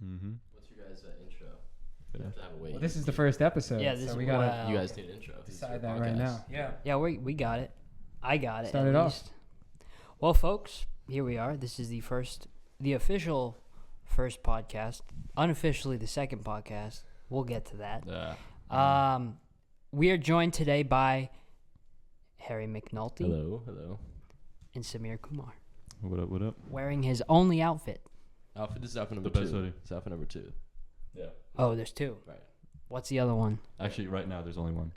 Mm-hmm. What's your guys' intro? You have to have a way. Well, this is the first episode, Yeah, this so is we gotta You guys need an intro. decide that right now. Yeah. Yeah, we got it. I got it. Start at it least. off. Well, folks, here we are. This is the official first podcast. Unofficially, the second podcast. We'll get to that. Yeah. We are joined today by Harry McNulty Hello. and Samir Kumar, What up? What up? wearing his only outfit. This is outfit number The best 2. hoodie. It's outfit number 2. Yeah. Oh, there's two. Right. What's the other one? Actually, right now there's only one.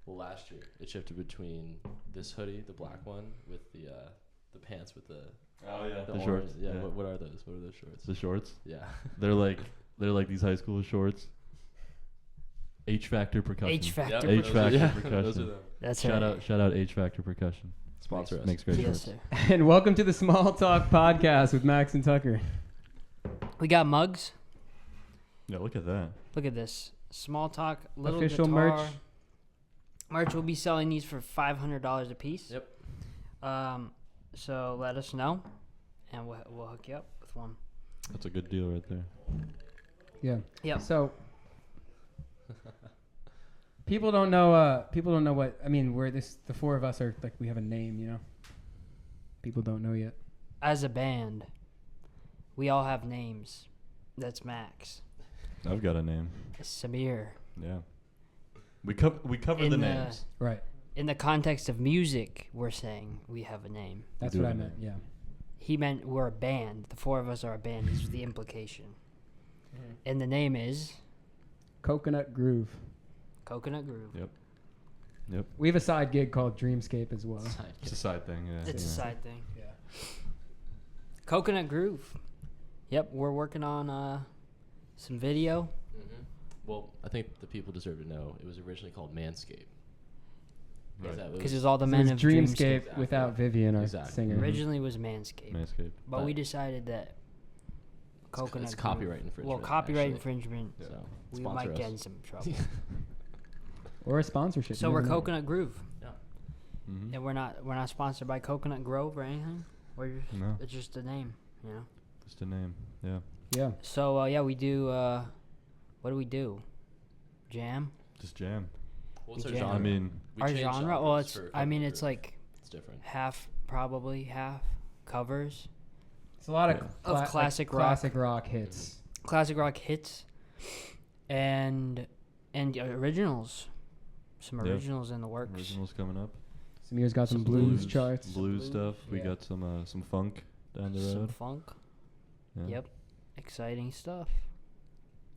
Well, last year it shifted between this hoodie, the black one, with the pants with the The orange. shorts. Yeah. What are those? What are those shorts? The shorts. Yeah. They're like these high school shorts. H Factor Percussion. H Factor. Yep. H Factor Yeah. Percussion. Those are them. That's Shout right. out H Factor Percussion. Sponsor us. Makes great Yes, shorts. sir. And welcome to the Small Talk Podcast with Max and Tucker. We got mugs. Yeah, look at that. Look at this. Small talk, little Official guitar. merch. Merch, we'll be selling these for $500 a piece. Yep. So let us know, and we'll hook you up with one. That's a good deal right there. Yeah. Yep. So people don't know. People don't know what. I mean, the four of us are like we have a name. You know. People don't know yet. As a band, we all have names. That's Max. I've got a name. Samir. Yeah. We cover In the the- names. Right. In the context of music, we're saying we have a name. That's do what I have a meant. Yeah. He meant we're a band. The four of us are a band. This is the implication. And the name is Coconut Groove. Coconut Groove. Yep. We have a side gig called Dreamscape as well. It's a side thing. Yeah. It's a yeah. side thing. Yeah. Coconut Groove. Yep, we're working on some video. Mm-hmm. Well, I think the people deserve to know it was originally called Manscape. Right. Because it was all the So men it's of Dreamscape Exactly. without Vivian, our Exactly. singer. Originally was Manscaped, Manscaped. but we decided that Coconut It's Groove- copyright infringement. Well, copyright actually. infringement. So We sponsor might us. get in some trouble. Or a sponsorship. So you we're never know. Coconut Groove, Mm-hmm. and we're not sponsored by Coconut Grove or anything. No, It's just a name, you know. just a name. Yeah. Yeah. So yeah, we do. What do we do? Jam. Just jam. What's our Jam. genre? I mean, We Our changed genre. Well, genres it's. for I mean, Coconut it's Groove. like It's different. half covers, It's a lot of, Yeah. Of classic rock. classic rock hits. classic rock hits, and originals. Some Yeah. originals in the works. originals coming up. Samir's got some Some blues charts. Blues Blues. stuff. We Yeah. got some funk down the Some road. funk. Yeah. Yep. Exciting stuff.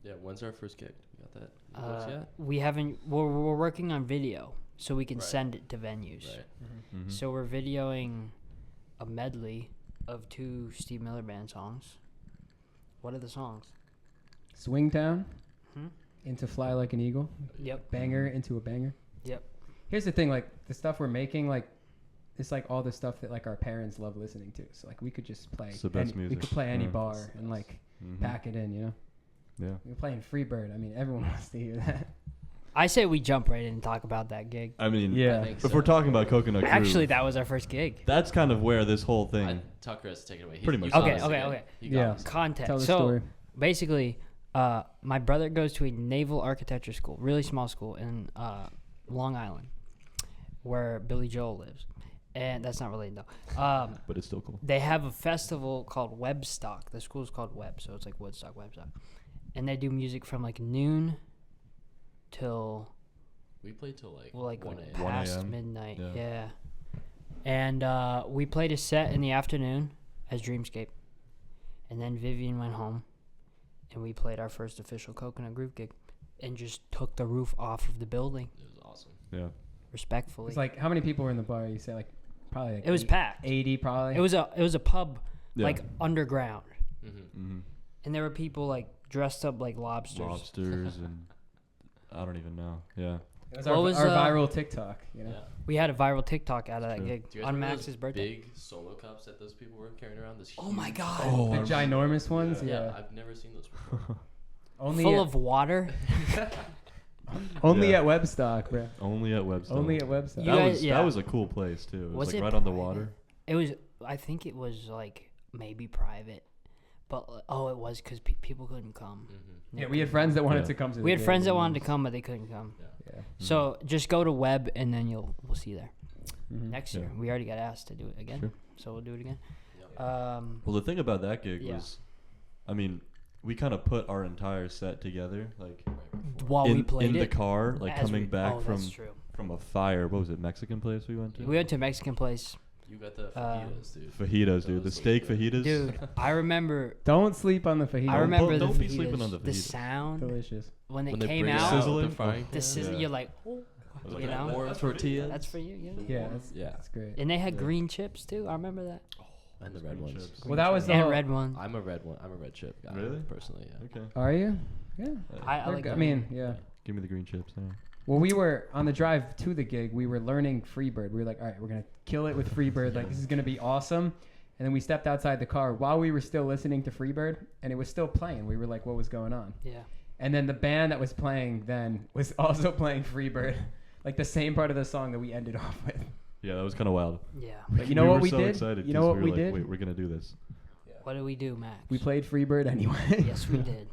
Yeah. When's our first gig? We got that. Booked yet? We haven't. We're working on video, so we can Right. send it to venues. Right. Mm-hmm. So we're videoing a medley of 2 Steve Miller Band songs. What are the songs? Swingtown Hmm? into Fly Like an Eagle. Yep. Banger into a banger. Yep. Here's the thing, like the stuff we're making, like it's like all the stuff that like our parents love listening to. So like we could just play. It's the best We music. could play any Yeah. bar and like Mm-hmm. pack it in, you know. Yeah. We're playing Freebird. I mean, everyone wants to hear that. I say we jump right in and talk about that gig. I mean, Yeah. I think if so. we're talking about Coconut Groove, Actually, that was our first gig. that's kind of where this whole thing. Tucker has to take it away. Pretty You much. got Okay, us okay, again. okay. You got Yeah. us. Context. Tell the So story. basically, my brother goes to a naval architecture school, really small school in Long Island, where Billy Joel lives. And that's not related though. But it's still cool. They have a festival called Webstock. The school's called Web, so it's like Woodstock, Webstock. And they do music from like noon till We played till like like 1 a.m. past 1 a.m. midnight. Yeah. Yeah. And we played a set in the afternoon as Dreamscape. And then Vivian went home and we played our first official Coconut Groove gig and just took the roof off of the building It was awesome. Yeah. respectfully. It's like how many people were in the bar? You say like probably like it was packed. 80 probably. It was a pub Yeah. like underground. Mm-hmm. Mm-hmm. And there were people like dressed up like lobsters. Lobsters and I don't even know. Yeah. It was What our, was, our uh, viral TikTok. You know. Yeah. We had a viral TikTok out of that True. gig Do you guys on remember Max's those birthday. big solo cups that those people were carrying around? This Oh my huge- god. Oh, The I ginormous ones. Yeah. Yeah. I've never seen those before. Only Full at, of water. only Yeah. at Webstock, bro. Only at Webster. Only at Webstock. You That guys- was yeah. that was a cool place too. It was, Was like it right on the private? water. It was. I think it was like maybe private, But it was because people couldn't come. Yeah, we had friends that wanted Yeah. to come to the We had gig, friends that and wanted to it come, but they couldn't come. Yeah. So just go to web, and then we'll see there Mhm. next Yeah. year. We already got asked to do it again, Sure. so we'll do it again. Well, the thing about that gig Yeah. was, I mean, we kind of put our entire set together, like While we played in the it, car, like as coming we- back oh, from that's true. a fire. What was it? Mexican place we went to. We went to a Mexican place. You got the fajitas, dude. Fajitas, dude. The Those steak look good. fajitas. Dude, I remember. Don't sleep on the fajita. I remember don't the be fajitas, sleeping on the the fajitas. sound Delicious. when it When they came bring it out. Sizzling. the frying The pan. sizzle, Yeah. you're like, oh, you know, More tortillas. that's for you. You know? Yeah, that's, Yeah. that's great. And they had green chips too. I remember that. And the Green red ones. chips. Well, that was the and whole- red one. I'm a red chip guy. Really? Personally, yeah. Okay. Are you? Yeah. I They're like good. I them. mean, yeah. Give me the green chips. Yeah. Well, we were on the drive to the gig. We were learning Freebird. We were like, all right, we're gonna kill it with Freebird. Like, this is gonna be awesome. And then we stepped outside the car while we were still listening to Freebird, and it was still playing. We were like, what was going on? Yeah. And then the band that was playing then was also playing Freebird, like the same part of the song that we ended off with. Yeah, that was kind of wild. Yeah. But you know what were we so did? Excited You know 'cause what we we were like, did? Wait, we're gonna do this. What did we do, Max? We played Freebird anyway. Yes, we did.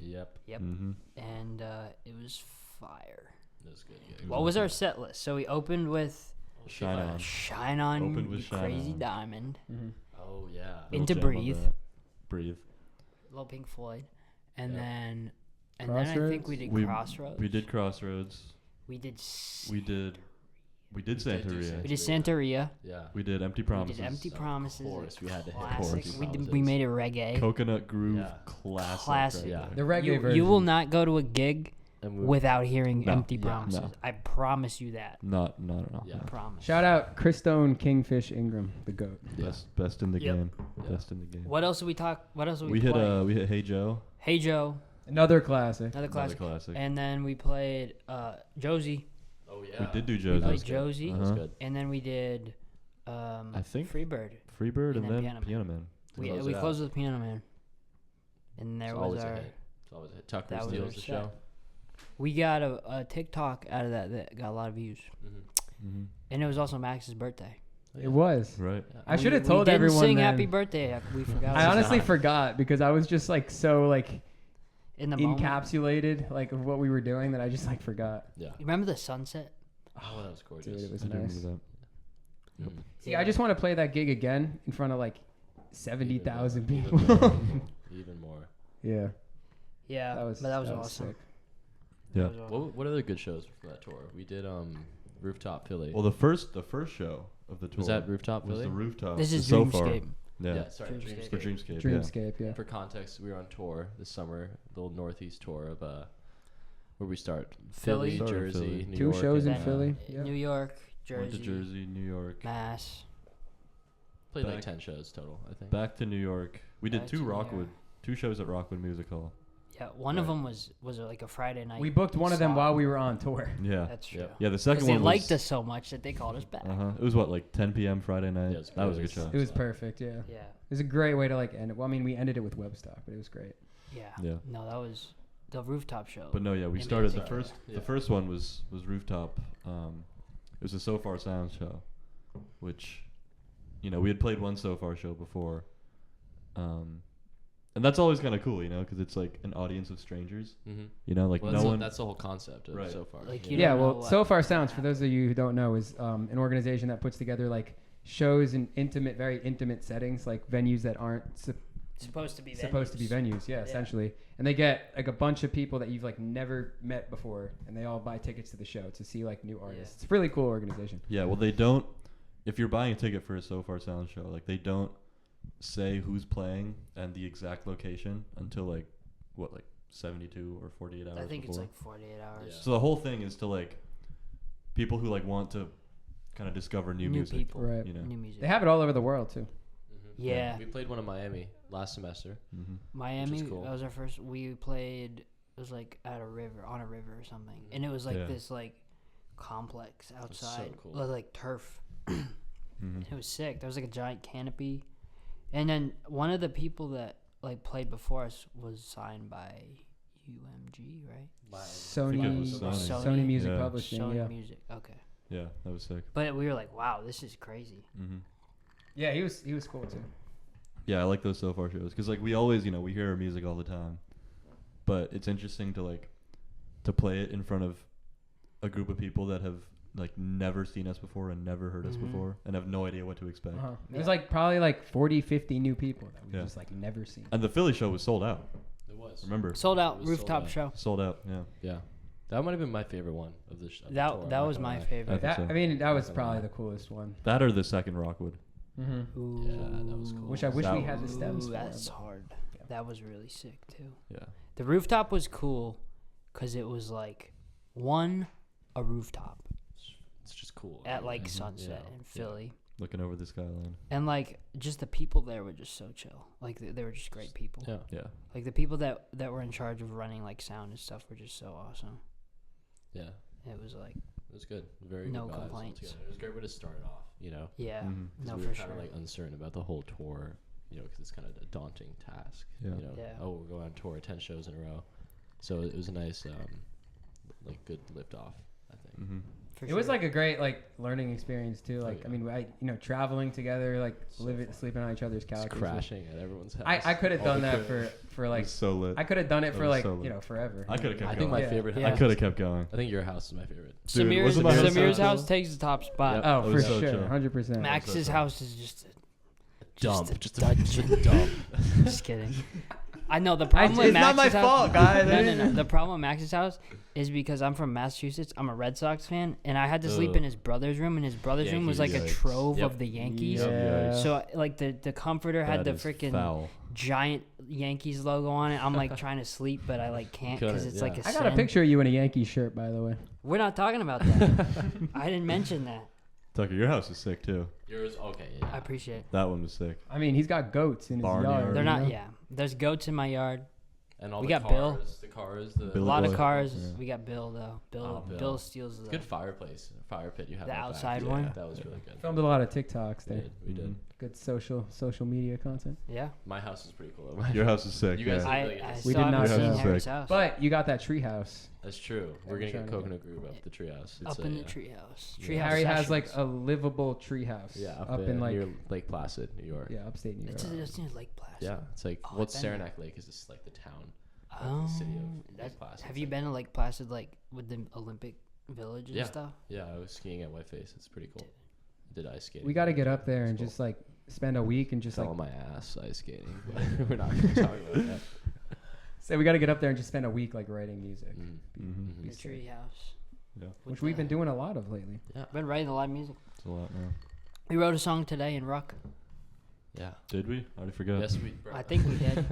Yep. Yep. Mm-hmm. And it was fire. That was good. What was our set list? So we opened with Shine on. Shine On, Opened with You Shine Crazy On. Diamond, Mhm. Oh yeah. Into Little jam on Breathe. that. Breathe. Little Pink Floyd, and Yep. then I think we did We- Crossroads. We did Crossroads. We did. We did did do Santeria. We did Santeria. Yeah. We did Empty We Promises. did Empty Promises. Of course, we had to hit Classic. Empty We Promises. made it reggae. Coconut Groove. Yeah. Classic. Classic. right Yeah. there. The reggae You, version. you will not go to a gig And we without hearing No. Empty Yeah. Promises. No. I promise you that. Not at all. Yeah. I promise. Shout out Christone Kingfish Ingram, the goat. Yeah. Best in the Yep. game. Yeah. Best in the game. What else did we talk? What else did We hit play? we hit Hey Joe. Hey Joe, Another classic. another Another classic. classic. And then we played Josie, Oh yeah. We did do We Josie. played Josie, That was Uh-huh. good. and then we did I think Freebird. Freebird And and then then Piano Piano Man. We Close we it out. closed with Piano Man, and there It's was always our. a hit. It's always a hit. Tucker that was steals our the set. show. We got a TikTok out of that got a lot of views, Mm-hmm. and it was also Max's birthday. It was. Right. Yeah. I should have We told didn't everyone sing then. happy birthday. We forgot. I to honestly sing. forgot because I was just like so like in the moment. encapsulated like of what we were doing that I just like forgot. Yeah. You remember the sunset? Oh, that was gorgeous. Dude, it was I do nice. remember that. Mm. See, I just want to play that gig again in front of like 70,000 Even people. more. Even more. Yeah, Yeah, that was but that was awesome. sick. Yeah. That was awesome. What other good shows from that tour? We did Rooftop Philly. Well, the first show of the tour was that Rooftop was Philly? the rooftop. This is so far. Dreamscape. Yeah. Sorry, Dreamscape. For Dreamscape. Dreamscape, yeah. For context, we were on tour this summer, the old Northeast tour of where we start Philly. Philly, Started Jersey, Philly. New Two York, shows in and, Philly. Uh, Yeah. New York, Yeah. Went to Jersey, Jersey, New York. Mass. Played like Back- 10 shows total, I think. Back to New York. We did Back two to New Rockwood, York. two shows at Rockwood Music Hall. Yeah, one of Right. them was like a Friday night. We booked one of them slot. while we were on tour. Yeah. That's true. Yep. Yeah, the Because second they one liked was. us so much that they called us back. It was what, like 10 p.m. Friday night. Yeah, it was that was a great. good show. It was perfect, yeah. Yeah, It was a great way to like end it. Well, I mean, we ended it with Webstock, but it was great. yeah. Yeah. No, that was the rooftop show. But no, yeah, we In started the particular. first. Yeah. The first one was rooftop. It was a So Far Sound show, which, we had played one So Far show before, and that's always kind of cool, because it's like an audience of strangers. Mm-hmm. Like Well, no one. that's the whole concept of Right. so far. Like, you you know? Yeah, don't well, know what- So Far Sounds, for those of you who don't know, is an organization that puts together like shows in very intimate settings, like venues that aren't supposed to be venues. Yeah, essentially. And they get like a bunch of people that you've like never met before, and they all buy tickets to the show to see like new artists. It's a really cool organization. Yeah, well, they don't. If you're buying a ticket for a So Far Sound show, like they don't say who's playing and the exact location until like 72 or 48 hours. I think before. it's like 48 hours. Yeah. So the whole thing is to like people who like want to kind of discover new music. people, Right. new music. They have it all over the world too. Mhm. Yeah. We played one in Miami last semester. Mm-hmm. Miami. cool. That was our first. We played. It was like at a river, on a river or something, and it was like Yeah. this like complex was so outside, cool. like turf. Mm-hmm. It was sick. There was like a giant canopy, and then one of the people that like played before us was signed by UMG, right? Sony, it was Sony. Sony Music Yeah. Publishing. Sony Yeah, Music. Okay, Yeah, that was sick. but we were like, wow, this is crazy. Mm-hmm. yeah, he was cool too. Yeah, I like those so far shows because like we always, we hear our music all the time, but it's interesting to play it in front of a group of people that have like never seen us before and never heard us before and have no idea what to expect. It was like probably like 40, 50 new people that we Yeah. just like never seen. And the Philly show was sold out. It was. Remember? Sold out It was rooftop sold out. show. Sold out. Yeah. Yeah. That might have been my favorite one of the tour. That I'm not was gonna my lie. favorite. think so. I mean, that was Not gonna probably lie. the coolest one. That or the second Rockwood. Mm-hmm. Ooh. Yeah, that was cool. Which I wish That we had the was- stems for. That's but- hard. Yeah. That was really sick too. Yeah. The rooftop was cool because it was like a rooftop It's just cool. at like Mhm. Sunset Yeah. in Philly, Looking over the skyline. and like just the people there were just so chill. Like they were just great people. Yeah. Yeah. Like the people that were in charge of running like sound and stuff were just so awesome. Yeah. It was like It was good. Very No good vibes complaints. altogether. It was a great way to start it off, yeah, Mhm. 'Cause no we for were sure. kind of like uncertain about the whole tour, because it's kind of a daunting task. Yeah. Yeah. Oh, we're going on tour 10 shows in a row. So it was a nice, like good lift off, I think. Mm-hmm. For It was sure. like a great like learning experience too. Like yeah. I mean, traveling together, like So fun. sleeping on each other's Just couches. crashing at everyone's house. I could have all done the that crib. for like so lit. I could have done it That for was like so lit. forever. I could have kept I going. think my Yeah. favorite Yeah. I house. could have kept going. I think your house is my favorite. Dude, Samir's, wasn't my house Samir's so house chill? takes the top spot. Yep. Oh, It for was so sure, chill. 100%. Max's so house is just Dump. Just a Just a dump. just kidding. I know the problem with it's not Max's my house. fault, guys. No. The problem with Max's house is because I'm from Massachusetts. I'm a Red Sox fan, and I had to sleep Ugh. in his brother's room, and his brother's room was like a Yankees. trove Yep. of the Yankees. Yeah. So like the comforter had That the is freaking foul. giant Yankees logo on it. I'm like trying to sleep, but I like can't because Couldn't, it's like a I got a sin. picture of you in a Yankees shirt, by the way. We're not talking about that. I didn't mention that. Tucker, your house is sick too. Yours, okay. Yeah. I appreciate it. That one was sick. I mean, he's got goats in his Barnyard. yard. They're you not. know? Yeah, there's goats in my yard. And all We the got cars, Bill. the cars, A Billy lot boy. of cars. Yeah. We got Bill though. Oh, Bill. Bill steals the. good fireplace, fire pit you have. The in back. outside Yeah, one? That was really good. Filmed a lot of TikToks We there. did. We did. Mhm. Good social media content. Yeah. My house is pretty cool. Your house is sick. You guys yeah. did I really good. We still did haven't not seen have- Harry's Sick. house. But you got that tree house. That's true. We're I'm gonna trying get to Coconut Grove up the treehouse. Up It's in a- the treehouse. Yeah. Treehouse Harry has like Sessions. a livable tree house. Yeah, up in like near Lake Placid, New York. yeah, upstate New York. It's near Lake Placid. Yeah, it's like Oh, I've what's been there. Saranac Lake? Is this like the town? Oh, the city of that- Lake Placid. have It's you like- been to Lake Placid like with the Olympic Village and Yeah. stuff? Yeah, I was skiing at Whiteface. It's pretty cool. Did ice skating. We got to get up there and It's cool. just like spend a week and just Fell like on my ass ice skating. But we're not gonna talk about that. say we got to get up there and just spend a week like writing music, Mhm. The Be sick. treehouse. Yeah. which we've been doing a lot of lately. Yeah. Been writing a lot of music. It's a lot now. We wrote a song today in Ruck. Yeah. Did we? I already forgot. Yes, we. I think we did.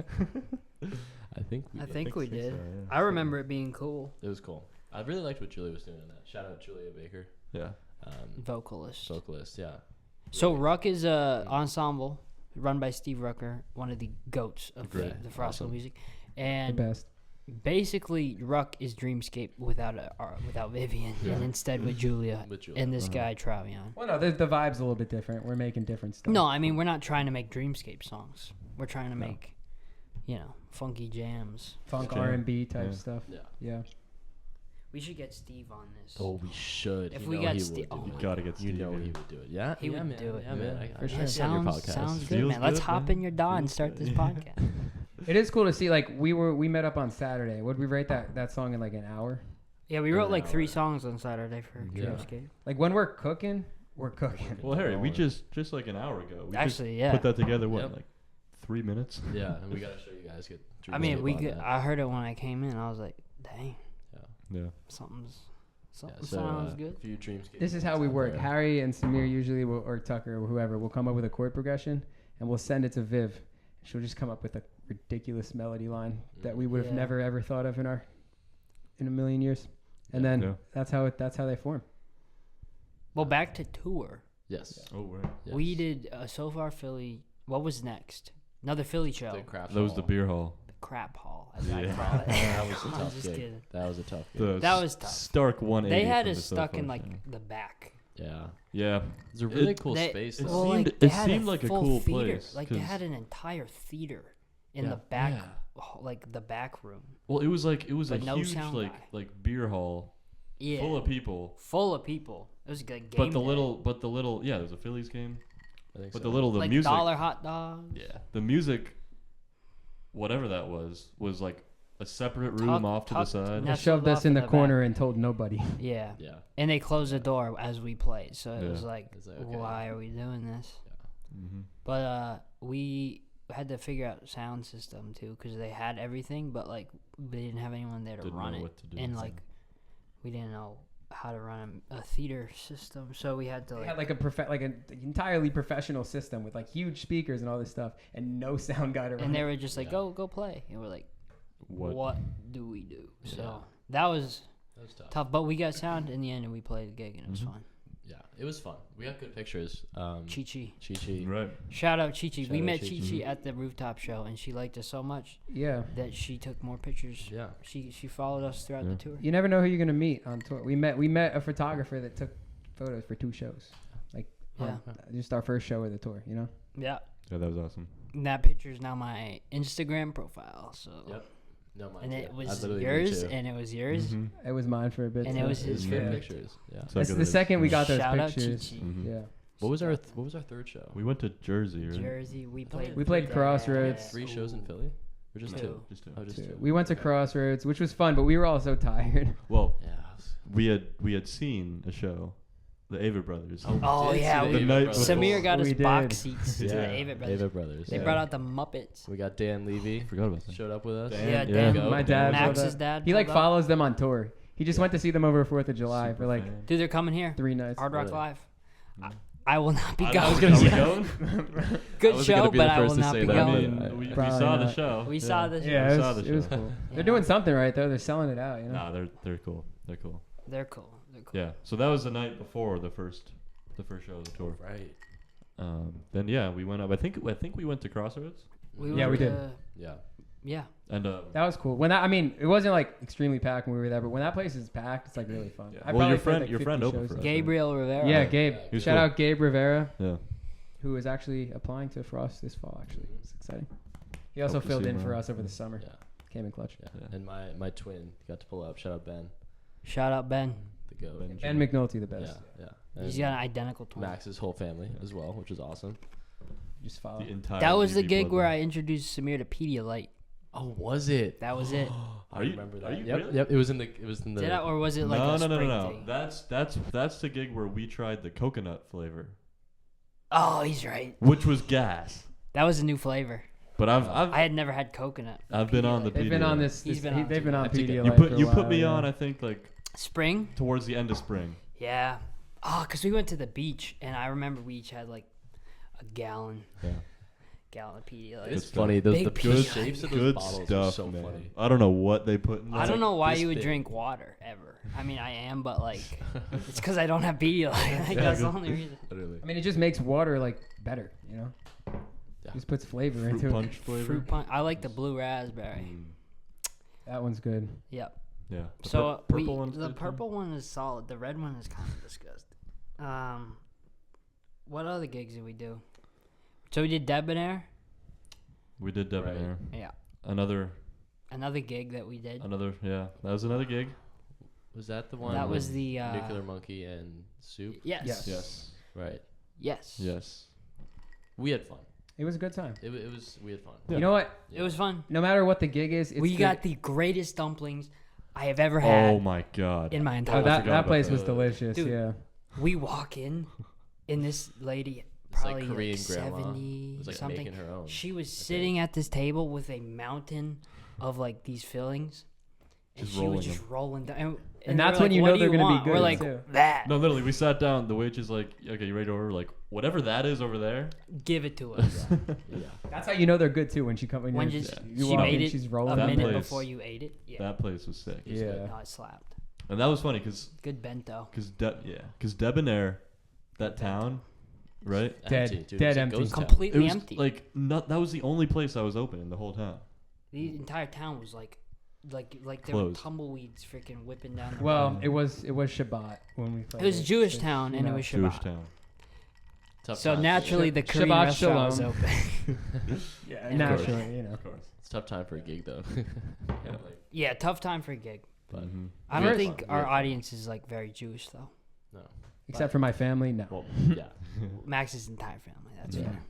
I think we. I did. think we so, did. yeah. I remember it being cool. It was cool. I really liked what Julia was doing in that. Shout out Julia Baker, Yeah. Vocalist. vocalist. Yeah. So Really- Ruck is a ensemble run by Steve Rucker, one of the goats of Great. the Frostal Awesome. music, The and best. basically Ruck is Dreamscape without without Vivian, Yeah. and instead with Julia With Julia. and this Uh-huh. guy Travion. Well, no, the vibe's a little bit different. We're making different stuff. No, I mean we're not trying to make Dreamscape songs. We're trying to No. make, funky jams. funk Jam. R&B type Yeah. stuff. Yeah. Yeah. We should get Steve on this. Oh, we should. If You we know got he Steve- would oh do You my it. gotta get You Steve know in. he would do it. Yeah, He yeah, would man. do it. Yeah, man. Yeah, I, for I sure. should have your Sounds podcast. good, Feels man. Let's good, hop man. in your DAW and Feels start this good. podcast. It is cool to see. Like we met up on Saturday. Would we write that song in like an hour? Yeah, we In wrote an like 3 hour. songs on Saturday for Yeah. Dreamscape. Like when we're cooking, we're cooking. Well, Harry, we Oh. just like an hour ago. We Actually, just yeah. put that together. What, Yep. like 3 minutes? Yeah, and we gotta show you guys. Get I mean, Dreamscape on that. I heard it when I came in. I was like, dang, Yeah. something's Yeah, something so, sounds good. a few Dreamscape This is how fans we out work. there. Harry and Samir usually will, or Tucker or whoever will come up with a chord progression, and we'll send it to Viv. She'll just come up with a ridiculous melody line that we would have Yeah. never ever thought of in a million years. And then Yeah. that's how they form. Well, back to tour. Yes. Oh, right. yes. We did So Far Philly. What was next? Another Philly show. The craft That was the hall. beer hall. The crap hall, as I Yeah. call it. That was a I'm tough just gig. kidding. That was a tough gig. The That was tough. Stark 180. They had from us the stuck sofa in like show. the back. Yeah. Yeah. It's a really It- cool They- space. It though. Well, seemed- like, it they had seemed a like a full cool theater. place, Like they 'cause- had an entire theater in Yeah. the back, Yeah. like the back room. Well, it was a But no huge sound guy. like beer hall Yeah, full of people. full of people. It was like game But the day. little yeah, there was a Phillies game. I think But so. the like music. dollar hot dogs. Yeah, the music, whatever that was like a separate room off to the side. They Nestled shoved us off in in the the back. corner and told nobody. Yeah. Yeah. And they closed the door as we played, so it Yeah. was like, It's like, okay. why are we doing this? Mm-hmm. But we had to figure out sound system too, because they had everything, but like they didn't have anyone there to Didn't run know it, what to do. and like we didn't know how to run a theater system, so we had to They like, had like an entirely professional system with like huge speakers and all this stuff, and no sound guy to run and they it. were just like, Yeah. go play, and we're like, What? what do we do? So Yeah. that was That was tough. tough, but we got sound in the end, and we played the gig, and it was Mhm. fun. Yeah, it was fun. We got good pictures. Chi Chi. Chi. Right. Shout out Chi Chi. Shout We out met Chi Chi Chi. Chi at the rooftop show, and she liked us so much Yeah. that she took more pictures. Yeah. She followed us throughout Yeah. the tour. You never know who you're gonna meet on tour. We met a photographer that took photos for 2 shows. Like, Yeah. just our first show of the tour. You know. Yeah. Yeah, that was awesome. And that picture is now my Instagram profile. So. Yep. No, mine And too. it I was literally yours, did too. and it was yours. Mm-hmm. It was mine for a bit. And it too. was his It's good Yeah. pictures. Yeah. So That's good the it is. second we got those Shout pictures. out Chi Chi. Mhm. Yeah. What was our third show? We went to Jersey, right? Jersey. We played. We played Crossroads. 3 shows in Philly? Or just Two. 2? Just two. Oh, just 2. We went to Okay. Crossroads, which was fun, but we were all so tired. Well, Yeah. we had seen a show, the Ava Brothers. Oh, Did yeah, see the Ava night Brothers. Samir got us We box did. seats to Yeah. the Ava Brothers. Ava Brothers. They Yeah. brought out the Muppets. We got Dan Levy. Forgot about that. Showed up with us. Dan, Yeah, yeah. Dan. My dad. Max's showed dad. up. He like pulled up. follows them on tour. He just went to see them over 4th of July Super for like fan. Dude, they're coming here. 3 nights. Hard Rock Really? Live. Mm. I will not be I going. was gonna Are we say, going? Good I was show, gonna be the but I will first to not say be that, I going. but mean, we Probably saw the not. show. We saw the show. Yeah, We it saw was, the it was show. cool. Yeah. They're doing something right though. They're selling it out. You know. Nah, they're cool. They're cool. They're cool. They're cool. Yeah. So that was the night before the first show of the tour. Right. Then yeah, we went up. I think we went to Crossroads. We Yeah, went we did. to- Yeah. Yeah. And That was cool. When I mean, it wasn't like extremely packed when we were there, but when that place is packed, it's like really fun. Yeah. I Well, your probably played, friend- like, your 50 friend opened shows for us. this Gabriel Rivera. Yeah, Yeah. Gabe. Yeah. He was Shout cool. out Gabe Rivera, yeah. who is actually applying to Frost this fall. Actually, it's exciting. He also Hope to filled see in him for around. us over the summer. Yeah. Came in clutch. Yeah. Yeah. And my twin got to pull up. Shout out Ben. Shout out Ben. The goat. Ben. And McNulty, the Yeah. best. Yeah. He's And got an identical twin. Max's whole family as well, which is awesome. Just follow. The entire. That was the Levy gig where bloodline. I introduced Samir to Pedialyte. Oh, was it? That was it. I Are you- remember are that. you Yep. really? Yep. It was in the. Did I, or was it like no, a no, no, spring no, no. thing? That's the gig where we tried the coconut flavor, Oh, he's right. which was gas. That was a new flavor. But I I've had never had coconut. been on the. They've been on Pedialyte. this. He's this been on they've been on That's a good- Pedialyte. You put me on. I think like Spring? towards the end of spring. Yeah. Oh, because we went to the beach, and I remember we each had like a gallon Yeah. of Pedialyte. It's stuff. funny. Those Big the Pedialyte. shapes of those Good bottles stuff, are so man. funny. I don't know what they put in there. I don't know why this you would big. drink water ever. I mean, I am, but like, it's because I don't have Pedialyte. Like, Yeah, that's the good. only reason. Literally. I mean, it just makes water like better. You know. Yeah. Just puts flavor Fruit into it. punch flavor. Fruit punch. I like the blue raspberry. Mm, That one's good. Yep. yeah. The So purple one's the good, too? purple one is solid. The red one is kind of disgusting. What other gigs did we do? So we did Debonair. We did Debonair. Yeah. Another. Another gig that we did. Yeah. That was another gig. Was that the one? That was with the Nuclear Monkey and Soup. Yes. Yes. Yes. Right. Yes. Yes. We had fun. It was a good time. It was. We had fun. Yeah. You know what? It was fun. No matter what the gig is, it's We the- got the greatest dumplings I have ever had Oh my god. in my Oh, entire I life. that forgot about place that. was delicious. Dude. Yeah. We walk in, and this lady, It's like probably Korean like grandma. 70 It was like something, making her own. she was sitting at this table with a mountain of like these fillings, and Just she rolling was just rolling down. And they that's were when like, you "What know do they're gonna be want?" We're good, like, too. that. No, literally, we sat down. The waitress is like, "Okay, you ready to order?" Like, whatever that is over there. Give it to us. Yeah. That's how you know they're good too when she comes in. When you just, you she walk made in, it she's a rolling. That minute place- before you ate it. Yeah. That place was sick. Yeah. No, it slapped. And that was funny because Good bento. Debonair, that town, right? Dead- Empty, dude. dead It was a empty. ghost town. It Completely was empty. like that was the only place I was open in the whole town. The entire town was like there were Closed. tumbleweeds freaking whipping down. The Well, road. it was Shabbat when we played. It was Jewish so, town, you and it know. was Jewish Shabbat. town. Tough So times. naturally, the Korean Shabbat restaurant was shalom. open. Yeah, Of naturally, you know. Of course. It's a tough time for a gig though. Yeah. Yeah, tough time for a gig. But Mhm. I We don't had think fun. We our had fun. audience is like very Jewish though. No. Except for my family, no. Well, yeah. Max's entire family. That's Yeah. fair.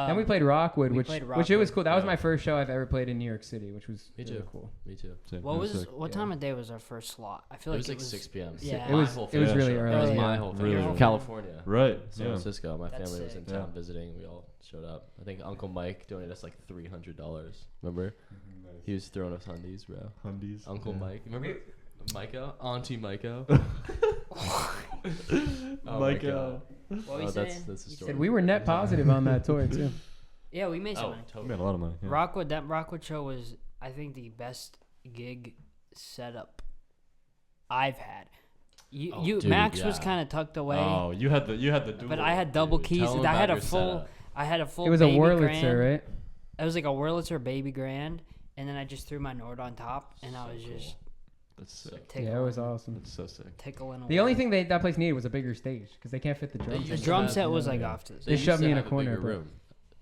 Then we played Rockwood, we which played it was Rockwood. cool. That was Yeah. my first show I've ever played in New York City, which was Me really too. cool. Me too. Same. What It was sick. what time of day was our first slot? I feel It like was like 6 p.m. Yeah. It was My whole it was family really showed up. early. It was my yeah. whole Really family from early. California. Right. San Yeah. Francisco. My That's family was in sick. town Yeah. visiting. We all showed up. I think Uncle Mike donated us like $300. Remember? He was throwing us undies, bro. Hundies. Uncle Mike. Remember Micah? Auntie Micah? Oh my God. What were Oh, you that's saying? the You story. Said we were net positive on that tour too. Yeah, we made some Oh, money. We totally. made a lot of money. Yeah. Rockwood, that Rockwood show was, I think, the best gig setup I've had. Oh, You dude, Max was yeah. kind of tucked away, Oh, you had the dual. but I had double Dude, keys. tell 'em I had about a your full. setup. I had a full. It was a baby Wurlitzer, grand. right? It was like a Wurlitzer baby grand, and then I just threw my Nord on top, and I So was cool. just That's sick. tickling. Yeah, it was awesome. That's so sick. Tickling. The only thing that place needed was a bigger stage because they can't fit the They drums. the used in. to drum have- set was like yeah. off to the They used shoved to me in a have corner, bigger but- room,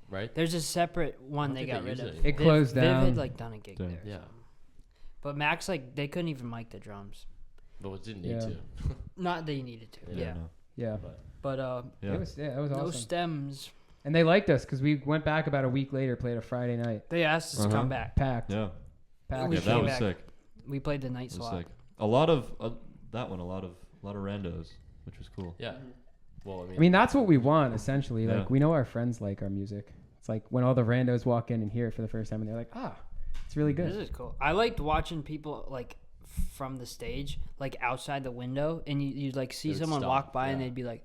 right? There's a separate one don't they think got they rid use of. it anymore. It closed Viv down. had like done a gig Damn. there. Yeah. so. But Max, like, they couldn't even mic the drums. But it didn't need Yeah. to. Not that you needed to. Yeah. Yeah. No. Yeah, But Yeah. it was no awesome. stems. And they liked us because we went back about a week later, played a Friday night, They asked us to Uh-huh. come back. packed. Yeah. Packed. We Yeah, came that was back. sick. We played the night That was slot. sick. A lot of that one. A lot of randos, which was cool. Yeah. Well, I mean, that's what we want essentially. Yeah. Like we know our friends like our music. It's like when all the randos walk in and hear it for the first time, and they're like, it's really This good. is cool. I liked watching people like from the stage, like outside the window, and you'd like see They would someone stop, walk by and yeah. they'd be like,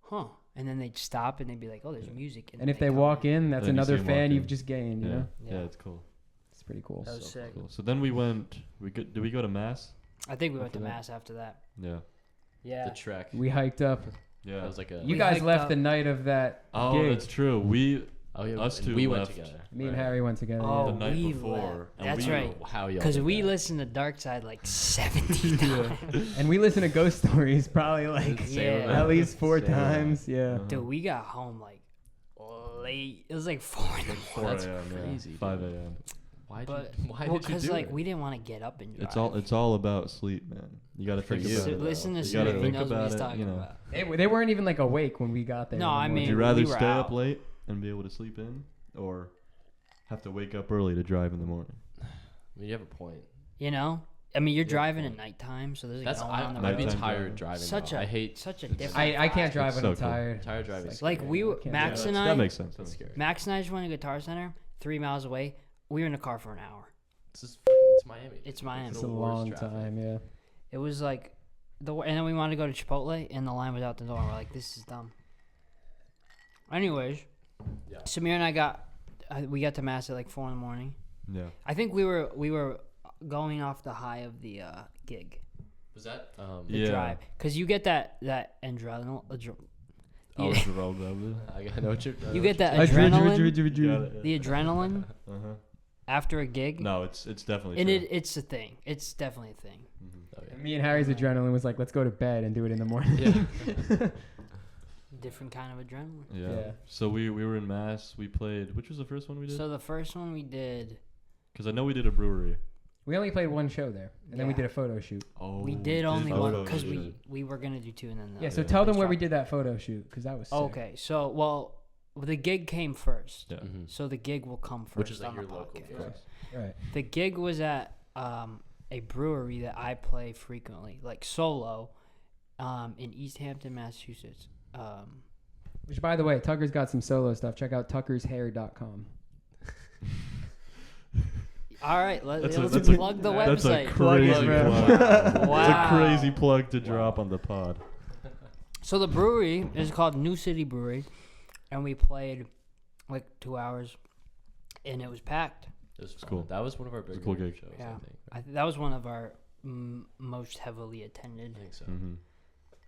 "Huh," and then they'd stop and they'd be like, "Oh, there's music." And if they walk in, that's Then you see another them fan walk you've in. just gained. You Yeah. know, Yeah. Yeah. It's cool. it's pretty cool. That was sick. Cool. So then we went. Did we go to Mass? I think we went to After that? Mass after that. Yeah. Yeah. the trek. We hiked up. Yeah. That was like a. You We guys hiked left up. the night of that Oh, gig. that's true. We Oh yeah. us and two we went left. together. Me and Right. Harry went together. Oh, the night we before. left. and That's we- right. How y'all? Because did we that. listened to Dark Side like 70 times. And we listened to Ghost Stories probably like Same Yeah. amount. at least 4 Same amount. times. Yeah. Uh-huh. Dude, we got home like late. It was like 4 in the 4 morning. That's a.m. yeah. crazy, 5 dude. a.m. Why But why well, did you because do like it? we didn't want to get up and drive. It's all about sleep, man. You got to For think you. about So it. Listen to You gotta Smith. He think knows what about he's it, talking you know. about. They weren't even like awake when we got there. No, in the I morning. mean, Would you rather we were stay out. up late and be able to sleep in, or have to wake up early to drive in the morning? I mean, you have a point. You know, I mean, you're Yeah, driving point. at nighttime, so there's like That's no one on the I'd be road. Nighttime tired driving. driving. Such though. a I hate such a it's- different. I can't vibe. drive It's when so I'm cool. tired. tired driving. It's is Like scary. we were, I can't Max do and that I, makes sense. That's scary. Max and I just went to Guitar Center 3 miles away. We were in the car for an hour. It's Miami. It's Miami. It's the a worst long traffic. time. Yeah. It was like and then we wanted to go to Chipotle, and the line was out the door. We're like, this is dumb. Anyways, Yeah. Samir and I we got to Mass at like 4 in the morning. Yeah. I think we were going off the high of the gig, Was that? the Yeah. drive, because you get that adrenaline. Oh, Yeah. it's rolled over. I know what you're. You get that Got adrenaline, it. the adrenaline Uh-huh. after a gig, No, it's definitely and true. it's a thing. It's definitely a thing. Mhm. Oh, yeah. Me and Harry's adrenaline was like, let's go to bed and do it in the morning. Yeah. Different kind of adrenaline. Yeah. Yeah. So we were in Mass. We played. Which was the first one we did? So the first one we did, Because I know we did a brewery. We only played one show there, and then we Yeah. did a photo shoot. Oh. we did only photo one because shoot. we were gonna do 2 and then. Yeah. So Yeah. tell them Thanks, where we Rob. did that photo shoot because that was sick. Okay, so well, the gig came first. Yeah. Mhm. So the gig will come first. Which is like on your the local podcast. place. Right. The gig was at a brewery that I play frequently, like solo, in East Hampton, Massachusetts. Which, by the way, Tucker's got some solo stuff. Check out tuckershair.com. All right, let's That's a- plug the That's a website. crazy Plug it, plug. man. Wow. It's a crazy plug to drop on the pod. So the brewery is called New City Brewery, and we played like 2 hours, and it was packed. It was fun. cool. That was one of our was a bigger cool gig. shows. Yeah. I think. That was one of our most heavily attended. I think so. Mm-hmm.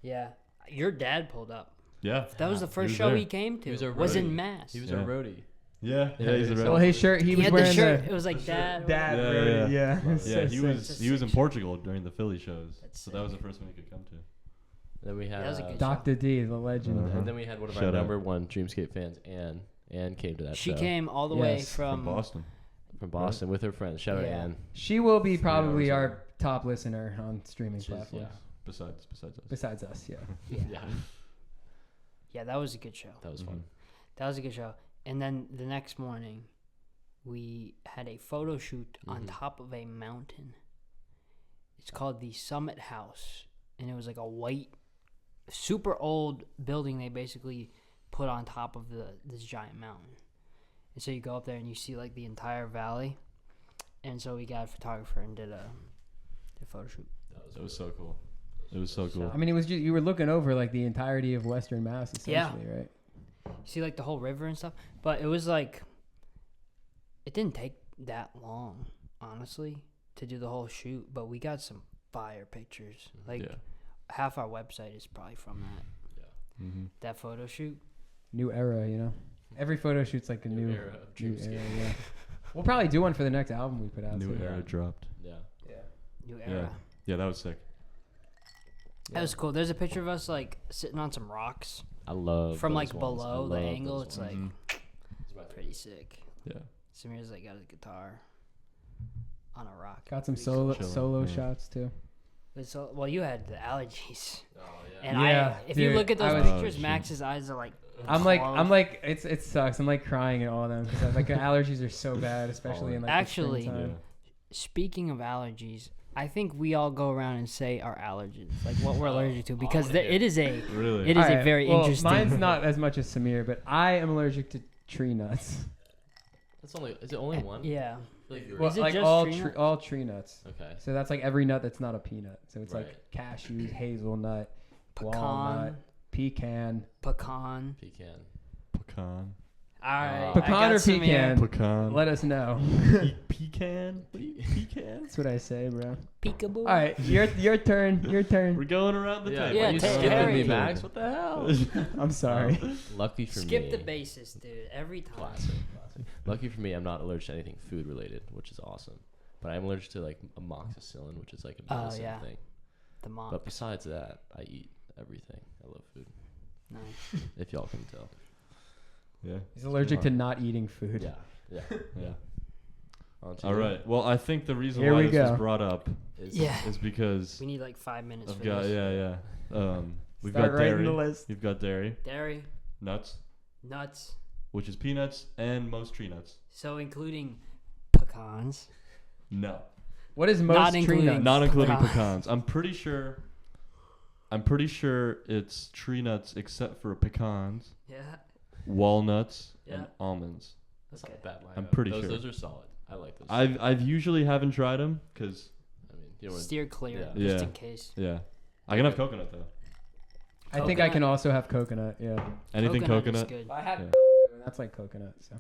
Yeah, your dad pulled up. Yeah. That was the He first was show there. he came to. He was a was in roadie. Mass. He was Yeah. a roadie. Yeah. Yeah, He's a so- red- Well, his shirt, he was had wearing the shirt. the It was like dad. dad. Yeah, roadie, yeah. yeah. Yeah, he So was sick. he was in Portugal during the Philly shows, That's so that was the first one he could come to. Then we had. That was a good Dr. D, the legend. Uh-huh. And then we had one of our Shout out. number one Dreamscape fans, Ann. Ann came to that She show came all the way Yes. From Boston. from Boston with her friends. Shout out Yeah. Ann. She will be probably hours our top listener on streaming She's- platforms. yeah. Besides us. Besides us, yeah. Yeah. Yeah. Yeah, that was a good show. That was fun. That was a good show. And then the next morning, we had a photo shoot on top of a mountain. It's called the Summit House. And it was like a white, super old building they basically put on top of this giant mountain. And so you go up there and you see like the entire valley. And so we got a photographer and did a photo shoot. That was so cool. It was so cool. I mean, it was just, you were looking over like the entirety of Western Mass, essentially, right? You see like the whole river and stuff. But it was like, it didn't take that long, honestly, to do the whole shoot. But we got some fire pictures. Like half our website is probably from that. Mm-hmm. That photo shoot. New era, you know. Every photo shoot's like a new era of Dreamscape. Yeah. We'll probably do one for the next album we put out. New too. era dropped. Yeah. New era. Yeah, that was sick. That was cool. There's a picture of us like sitting on some rocks I love from those like ones. below I the love angle. those It's ones. like It's my pretty sick. Yeah. Samir's like got his guitar on a rock. Got some Chilling, solo yeah. shots too. But so, well, you had the allergies, Oh yeah. and Yeah, if you dude, look at those I was- pictures, Oh, shit. Max's eyes are like. I'm closed. like, it sucks. I'm like crying at all of them because like allergies are so bad, especially in like Actually, the springtime. Speaking of allergies, I think we all go around and say our allergens, like what we're allergic to, because it is a Really? it is a Alright, very well, interesting. Mine's not as much as Samir, but I am allergic to tree nuts. That's only. Is it only one? Yeah. I feel like you were- Well, Is it like just all tree nuts? all tree nuts. Okay. So that's like every nut that's not a peanut. So it's Right. like cashews, hazelnut, Pecan, walnut, pecan. pecan. Pecan. Pecan. All right. Oh. Pecan I got or Samir. pecan? Pecan. Let us know. Pecan? Pecan? That's what I say, bro. Peekaboo. All right, your turn. Your turn. We're going around the table. Yeah, you Harry. skipping me, Max. What the hell? I'm sorry. Lucky for me. Skip the basis, dude. Every time. Classic. Lucky for me, I'm not allergic to anything food related, which is awesome. But I'm allergic to like amoxicillin, which is like a medicine yeah. thing. The mom. But besides that, I eat everything. I love food. Nice. If y'all can tell. Yeah. He's allergic to not eating food. Yeah. Yeah. On to All you. right. Well, I think the reason Here why we this was go. brought up Yeah. is because We need like 5 minutes I've for got this. we've Start got writing dairy. the list. You've got dairy, Dairy, nuts, nuts. which is peanuts and most tree nuts. So including pecans. No, What is Not most tree including- nuts? not including Pecans. pecans. I'm pretty sure it's tree nuts except for pecans, Yeah. walnuts, Yeah. and almonds. That's Okay. not a bad lineup. I'm pretty those, sure. Those are solid. I like those. I've usually haven't tried them because I mean, you know what? Steer clear, Yeah. just Yeah. in case. I can have coconut though. I think I Coconut. can also have coconut. Yeah. Anything Is coconut. good. I had Yeah. that's like coconut. So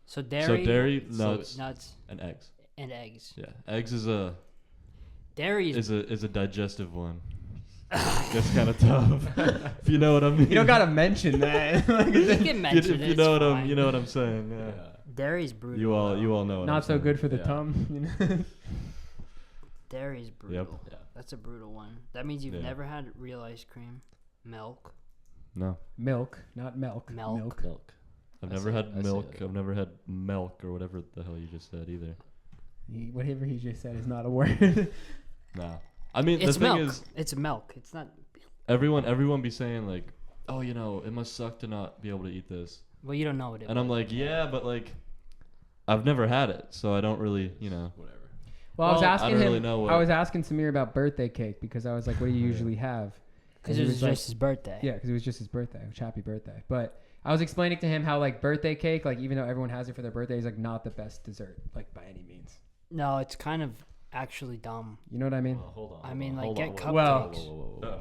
So dairy, So dairy, So nuts, nuts, and eggs. and eggs. Yeah, eggs is a Dairy is is a digestive one. It's kind of tough. If you know what I mean. you don't gotta mention that. Like, you it's can mention if it. you it's know what fine. you know what I'm saying. Yeah. Yeah. Dairy's brutal. You all know what I'm not so saying. good for the Yeah. tum. You know? Dairy's brutal. Yeah. That's a brutal one. That means you've Yeah. never had real ice cream, milk, No, Milk, not milk. Milk. Milk. I've I never say- had I say milk. that. I've never had milk or whatever the hell you just said either. Whatever he just said is not a word. Nah. I mean, It's the thing milk. is, It's milk. It's not. everyone be saying like, oh, it must suck to not be able to eat this, Well, you don't know what it. and I'm like, yeah, but like, I've never had it, so I don't really, Whatever. Well, I was Well, I asking don't him. really know what- I was asking Samir about birthday cake because I was like, "What do you usually have?" because And it he was like- just his birthday. Yeah, because it was just his birthday. Which happy birthday. But I was explaining to him how like birthday cake, like even though everyone has it for their birthday, is like not the best dessert, like by any means. No, it's kind of actually dumb. You know what I mean? Well, hold on. I hold mean, on, like, hold get on, cupcakes. Well- whoa.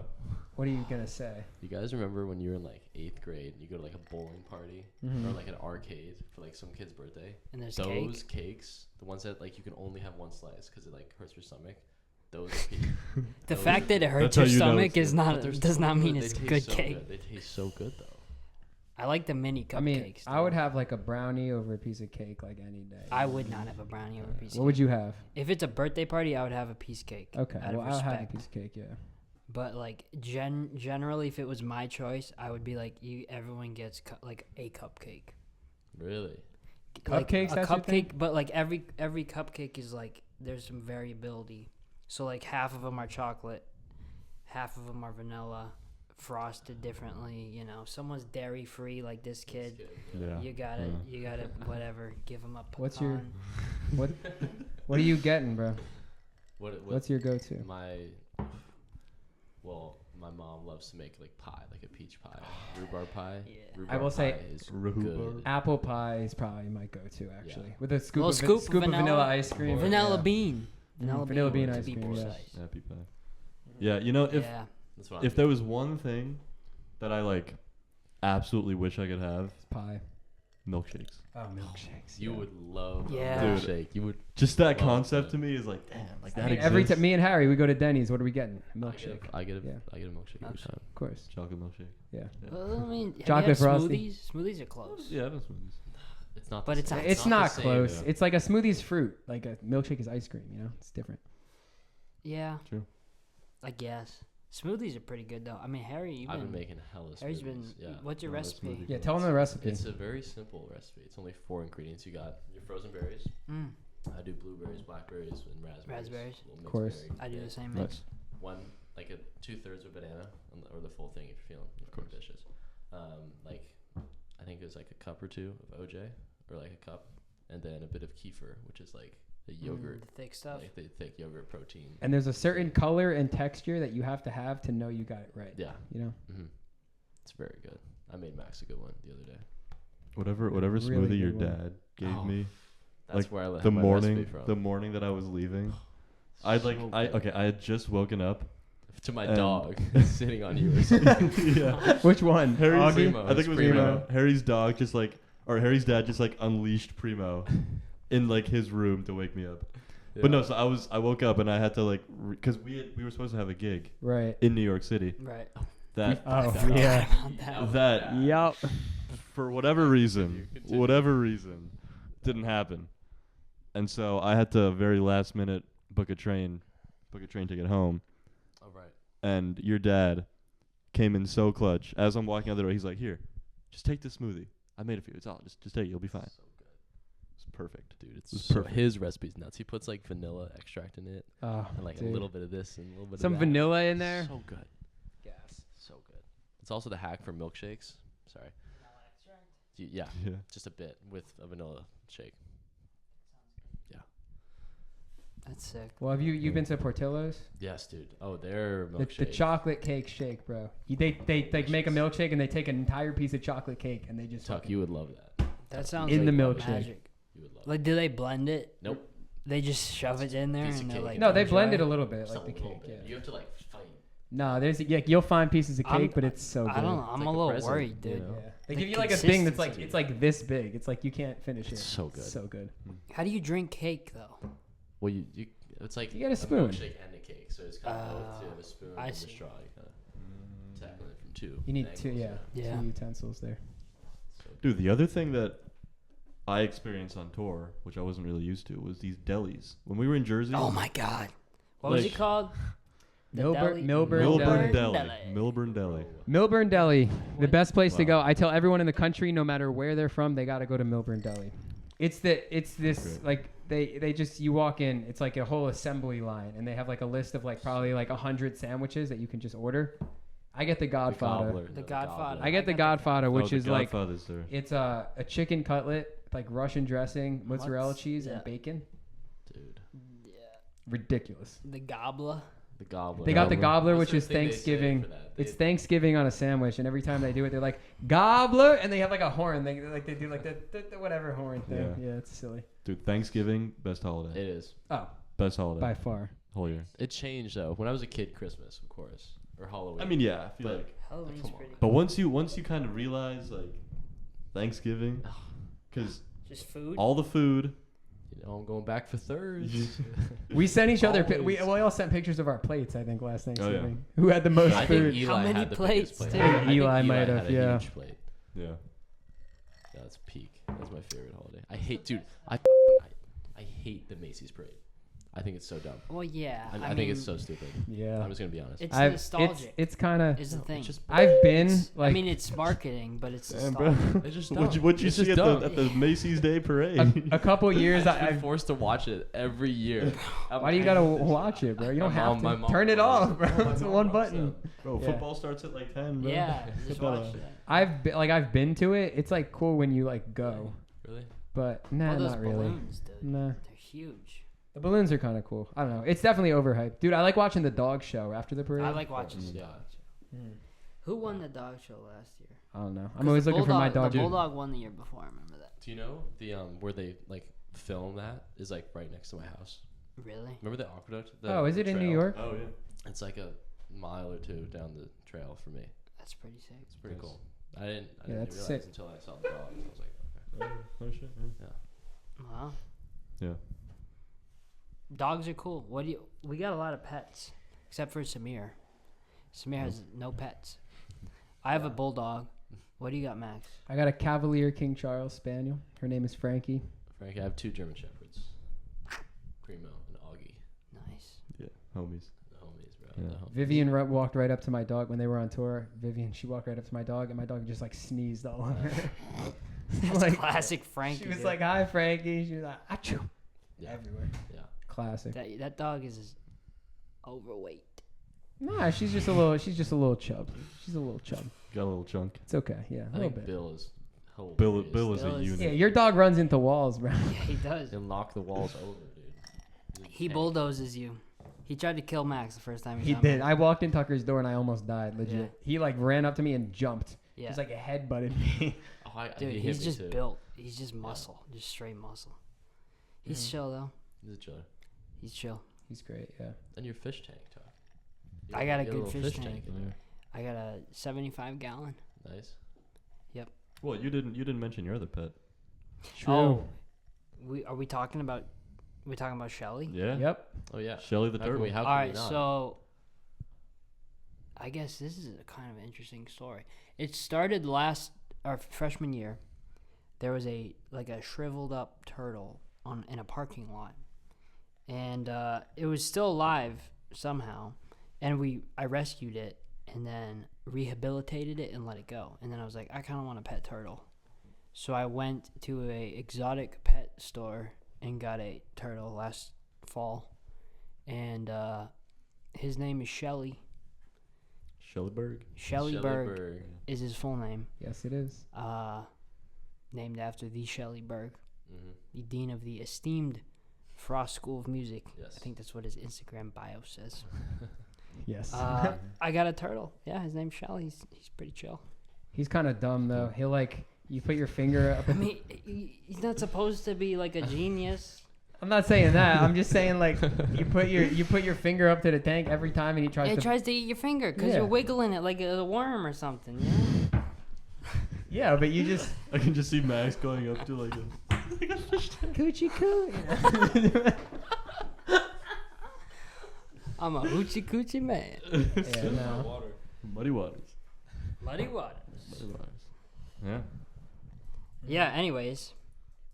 What are you gonna say? You guys remember when you were in like 8th grade, you go to like a bowling party Mhm. or like an arcade for like some kid's birthday? And there's Those cake. cakes, the ones that like you can only have one slice because it like hurts your stomach. Those. The those- fact that it hurts That's how your you know stomach it's is good. but not they're does so not mean good. it's They good taste so cake. good. They taste so good though. I like the mini cupcakes. I mean, I though. would have like a brownie over a piece of cake like any day. I would not have a brownie over a piece. What of would cake. you have? If it's a birthday party, I would have a piece cake. Okay, out well of I'll have a respect. piece of cake. Yeah. But like generally, if it was my choice, I would be like, everyone gets like a cupcake. Really? Like Cupcakes, a that's your thing? cupcake, but like every cupcake is like there's some variability. So like half of them are chocolate, half of them are vanilla, frosted differently. You know, someone's dairy free, like this kid. Yeah. You gotta whatever. Give him a pecan. What's your what are you getting, bro? What's your go-to? My mom loves to make like pie, like a peach pie, rhubarb pie. Yeah. Rhubarb I will say pie is rhubarb. good. Apple pie is probably my go-to actually, Yeah. with a scoop, Little of, scoop of scoop of vanilla ice cream. Vanilla Yeah. bean. Vanilla bean to ice be cream, yeah. precise. Happy pie. Yeah, you know, if Yeah. That's what if there was one thing that I like absolutely wish I could have, It's pie. milkshakes. Oh, milkshakes. you yeah. would love Yeah. a Dude. milkshake. You would. Just that Love concept that. to me is like, damn, like that I mean, exists. every time me and Harry we go to Denny's, what are we getting? A milkshake. I get a Yeah. milkshake every time. Of course. Chocolate milkshake. Yeah. Well, I mean, have Chocolate you had frosty. smoothies? Smoothies are close. Yeah, that's smoothies. It's not. But the it's same. not- It's the not same. close. yeah. It's like a smoothie's fruit. Like a milkshake is ice cream. You know, it's different. Yeah. True. I guess. Smoothies are pretty good though. I mean, Harry, you've I've been making hella Harry's smoothies. been. Yeah. What's your Love a recipe? smoothie. Yeah, tell them the recipe. It's a very simple recipe. It's only 4 ingredients. You got your frozen berries. Mm, I do blueberries, blackberries, and raspberries. Raspberries. Little mixed Of course. berry I do the mix. same mix. Nice. One, like a 2/3 of banana, or the full thing if you're feeling ambitious. Like, I think it was like a cup or 2 of OJ, or like a cup, and then a bit of kefir, which is like the yogurt, The thick stuff. like the thick yogurt protein. And there's a certain color and texture that you have to know you got it right. Yeah. You know. Mm-hmm. It's very good. I made Max a good one the other day. Whatever Really smoothie your good one. dad gave Oh, me That's Like, where I the had my morning recipe from. the morning that I was leaving. I had just woken up. To my and- dog sitting on you or something. Yeah. Which one? Harry's Augie? Primo. I think it was Primo. Primo. Harry's dog just like, or Harry's dad just like unleashed Primo in like his room to wake me up. Yeah. But no, so I woke up and I had to like, because we were supposed to have a gig Right. in New York City. Right. That Oh That- yeah. that Yep. for whatever reason, Continue. didn't happen. And so I had to very last minute book a train to get home. All right. And your dad came in so clutch. As I'm walking out the door, he's like, "Here, just take this smoothie. I made it for you. It's all. Just take it. You'll be fine." So good. It's perfect. Dude, It was it's so, perfect. his recipe's nuts. He puts like vanilla extract in it Oh, and like dude. a little bit of this and a little bit Some of that. vanilla in there. So good. Gas. So good. It's also the hack for milkshakes. Sorry. Yeah, Yeah. just a bit with a vanilla shake. That's sick. Well, have you've been to Portillo's? Yes, dude. Oh, their The milkshake. chocolate cake shake, bro. They like make a milkshake and they take an entire piece of chocolate cake and they just Tuck, fucking- you would love that. That sounds In like the milkshake. magic. You would love Like, do they blend it? Nope. They just shove it in there Piece of and they're cake. like. No, they dry? blend it a little bit, it. like the Just a little cake. bit. Yeah. You have to like fight. No, you'll find pieces of I'm- cake, but it's so good. I don't know. I'm like a a little present, worried, you dude. know? Yeah. They The give you like a thing that's like consistency. it's like this big. It's like you can't finish it. It's so good. So good. How do you drink cake though? Well, you it's like You get a spoon. milkshake and a cake, so it's kind of both. You have a spoon I and see. the straw. You kind of tackle it from two. You need angles, two, yeah, Yeah. two utensils there. So good. Dude, the other thing that I experienced on tour, which I wasn't really used to, was these delis. When we were in Jersey. Oh my god. What was Like- it called? The Milburn Milburn Deli. Deli. Milburn Deli. Milburn Deli, the best place to Wow. go. I tell everyone in the country, no matter where they're from, they got to go to Milburn Deli. It's this Great. like they just you walk in, it's like a whole assembly line, and they have like a list of like probably like 100 sandwiches that you can just order. I get the Godfather. gobbler, The no, Godfather. gobbler. I get the Godfather, which Oh, is the like Godfather's there. it's a chicken cutlet, like Russian dressing, mozzarella What's- cheese, yeah. and bacon. Dude, Yeah. Ridiculous. The gobbler. the gobbler. They got the gobbler, What's which their is thing they say Thanksgiving. for that? It's They- Thanksgiving on a sandwich, and every time they do it, they're like gobbler, and they have like a horn. They do like the whatever horn thing. Yeah. Yeah, it's silly. Dude, Thanksgiving, best holiday. It is. Oh, Best holiday. by far. Whole year. It changed though. When I was a kid, Christmas, of course, or Halloween. I mean, yeah, I feel But- like. Halloween's Come on. pretty. But once you kind of realize like Thanksgiving, because Just food. all the food. you know, I'm going back for thirds. We sent each other. We Always. all sent pictures of our plates. I think last yeah. Thanksgiving. Who had the most I think food? Eli How many had the plates, biggest plate. too? I think Eli might have, had a yeah. huge plate. Yeah. Yeah, that's peak. That's my favorite holiday. I hate, dude. I hate the Macy's parade. I think it's so dumb. Well, yeah. I mean, think it's so stupid. Yeah. I'm just gonna be honest. It's I've, nostalgic. It's kind of. is the thing. It's just I've been It's- like. I mean, it's marketing, but it's Damn, bro. nostalgic. It's just What'd dumb. you It's see just at dumb. the Macy's Day Parade? a couple years. I've been I've forced to watch it every year. Why do you gotta watch it, bro? You don't My have mom- my to. mom Turn it loves off, bro. Oh, my It's mom one loves button. Bro, Yeah. football starts at like 10, bro. Yeah, just Put that watch on. that. I've been to it. It's like cool when you like go, Really? but nah, All those not really. balloons, dude. Nah, They're huge. the balloons are kind of cool. I don't know. It's definitely overhyped, dude. I like watching the dog show after the parade. I like watching the Yeah. dog show. Mm. Who won the dog show last year? I don't know. 'Cause I'm always the looking for my Bulldog- dog. The bulldog won the year before. I remember that. Do you know the where they like film that is like right next to my house? Really? Remember the aqueduct? Oh, is it in New trail? York? Oh, yeah. It's like a mile or two down the trail for me. That's pretty sick. It's pretty Nice. cool. I didn't Yeah, realize that's sick. until I saw the dog. I was like, okay. Oh, shit. Yeah. Wow. Yeah. Dogs are cool. What do you? We got a lot of pets, except for Samir. Samir has no pets. I have a bulldog. What do you got, Max? I got a Cavalier King Charles Spaniel. Her name is Frankie. Frank, I have 2 German Shepherds, Primo and Augie, Nice. Yeah. Homies. the homies, bro. Yeah. The homies. Vivian walked right up to my dog when they were on tour. Vivian, she walked right up to my dog, and my dog just like sneezed all over her. That's Like, classic Frankie. she was dude. like, "Hi, Frankie." She was like, "Achoo!" Yeah. Everywhere. Yeah. Classic. that dog is overweight. Nah, she's just a little chub. She's a little chub. Got a little chunk. It's okay. Yeah, a I little think bit. Bill is hilarious. Bill is Bill a is- unit. Yeah, your dog runs into walls, bro. Yeah, he does. He'll knock the walls over, dude. He's a He tank. bulldozes you. He tried to kill Max the first time He saw me. did. I walked in Tucker's door and I almost died. Legit. Yeah. He like ran up to me and jumped. Yeah. Just like a head butted me. Oh, Dude, he hit he's me just too. built. He's just muscle. Just straight muscle. He's chill though. He's a chiller. He's chill. He's great. Yeah. And your fish tank, Tuck. I got a You good little fish tank. in there. I got a 75-gallon. Nice. Well, you didn't mention your other pet. True. Oh, are we talking about? We talking about Shelly? Yeah. Yep. Oh yeah. Shelly the How can turtle. we- how All can we right, not? so I guess this is a kind of interesting story. It started our freshman year. There was a shriveled up turtle in a parking lot, and it was still alive somehow, and I rescued it and then rehabilitated it and let it go. And then I was like, I kind of want a pet turtle, so I went to a exotic pet store and got a turtle last fall, and his name is Shelly. Shellyberg. Shelly Berg Berg. is his full name. Yes, it is. Named after the Shelly Berg, Mm-hmm. the dean of the esteemed Frost School of Music. Yes. I think that's what his Instagram bio says. Yes. I got a turtle. Yeah, his name's Shelly. He's pretty chill. He's kind of dumb though. He'll like you put your finger up. I mean, he's not supposed to be like a genius. I'm not saying that. I'm just saying like you put your finger up to the tank every time and he tries It to. tries to eat your finger because Yeah. you're wiggling it like a worm or something. You know? Yeah, but you just I can just see Max going up to like a coochie coo. I'm a hoochie coochie man. Yeah, no. Muddy waters. Muddy waters. Muddy waters. Yeah. Yeah. Anyways,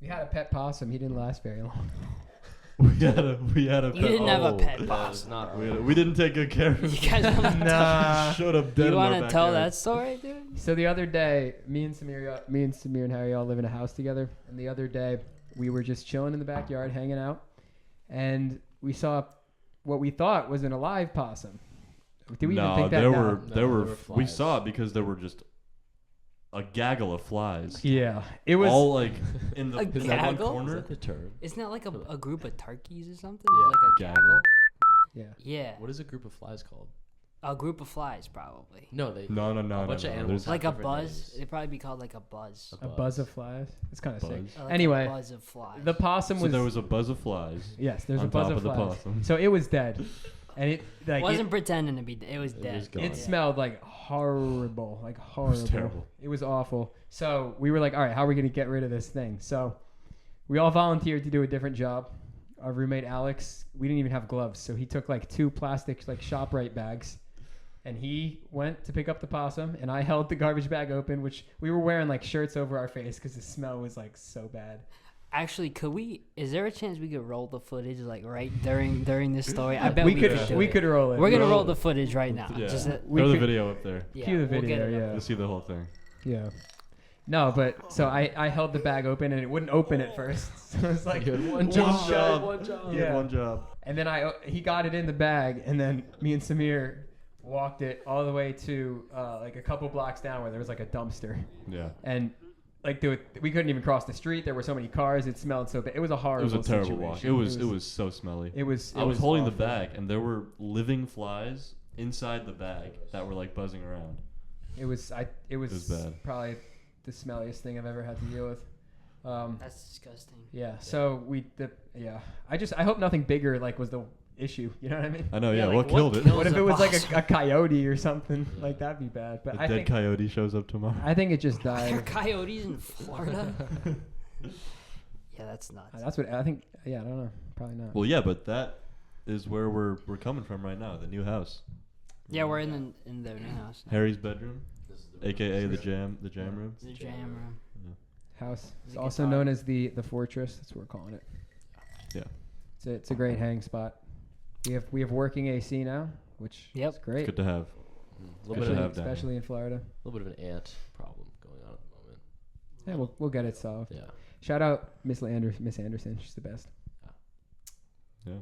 We had a pet possum. He didn't last very long. We had a you didn't have a pet That possum. is not we didn't take good care of You guys want to Nah. Showed up dead. You in want our to tell backyard. that story, dude? So the other day, me and Samir and Harry all live in a house together. And the other day, we were just chilling in the backyard, hanging out, and we saw what we thought was an alive possum. Did we even think that? there No. were No, there were there were we flies. saw it because there were just a gaggle of flies. Yeah, it was. all like in the A in that one gaggle? Is corner. that the term? Isn't that like a group of turkeys or something? Yeah, Like a gaggle. gaggle? Yeah. Yeah. What is a group of flies called? A group of flies, probably. No, they. No, A bunch of animals. There's Like a different buzz. names. It'd probably be called like a buzz. A buzz of flies. It's kind of sick. Buzz. Like Anyway, a buzz of flies. The possum So was. there was a buzz of flies. Yes, there's a on buzz top of of the flies. possum. So it was dead, and it like wasn't pretending to be. It was It dead. was gone. it smelled like horrible, like horrible. terrible. It was awful. So we were like, all right, how are we gonna get rid of this thing? So we all volunteered to do a different job. Our roommate Alex, we didn't even have gloves, so he took like 2 plastic like ShopRite bags, and he went to pick up the possum, and I held the garbage bag open, which we were wearing like shirts over our face because the smell was like so bad. Actually, is there a chance we could roll the footage like right during this story? I bet we could do We it. could roll it. We're gonna roll the footage right now. Yeah. Just Throw the video up there. Cue the we'll get video. it up. Yeah. You'll see the whole thing. Yeah. No, but so I held the bag open and it wouldn't open at first. So it was like You had one One job. job. One job. He had Yeah. one job. And then he got it in the bag, and then me and Samir walked it all the way to like a couple blocks down where there was like a dumpster, Yeah. and like we couldn't even cross the street. There were so many cars. It smelled so bad. It was a It horrible. was a terrible situation. walk. It was so smelly. It was. I was holding the awful. bag, and there were living flies inside the bag that were like buzzing around. It was. It was bad. probably the smelliest thing I've ever had to deal with. That's disgusting. Yeah. So I hope nothing bigger like was the issue. You know what I mean? I know. Yeah, Yeah. like, what what killed it? killed What if a it was like possum. a coyote or something? Like that'd be bad. But A I dead think coyote shows up tomorrow. I think it just Are died. coyotes in Florida? Yeah, that's nuts. That's what I think. Yeah, I don't know. Probably not. Well, yeah, but that is where we're coming from right now. The new house, Yeah, we're in the new house. now. Harry's bedroom, This is the aka the jam room. The jam room. House. It's The also guitar. known as the fortress. That's what we're calling it. Yeah. It's a great hang spot. We have working AC now, which Yep. is great. Good to have. A Good little to bit, of, have down. Especially in Florida. little bit of an ant problem going on at the moment. Yeah, we'll get it solved. Yeah. Shout out Miss Anderson. She's the best. Yeah.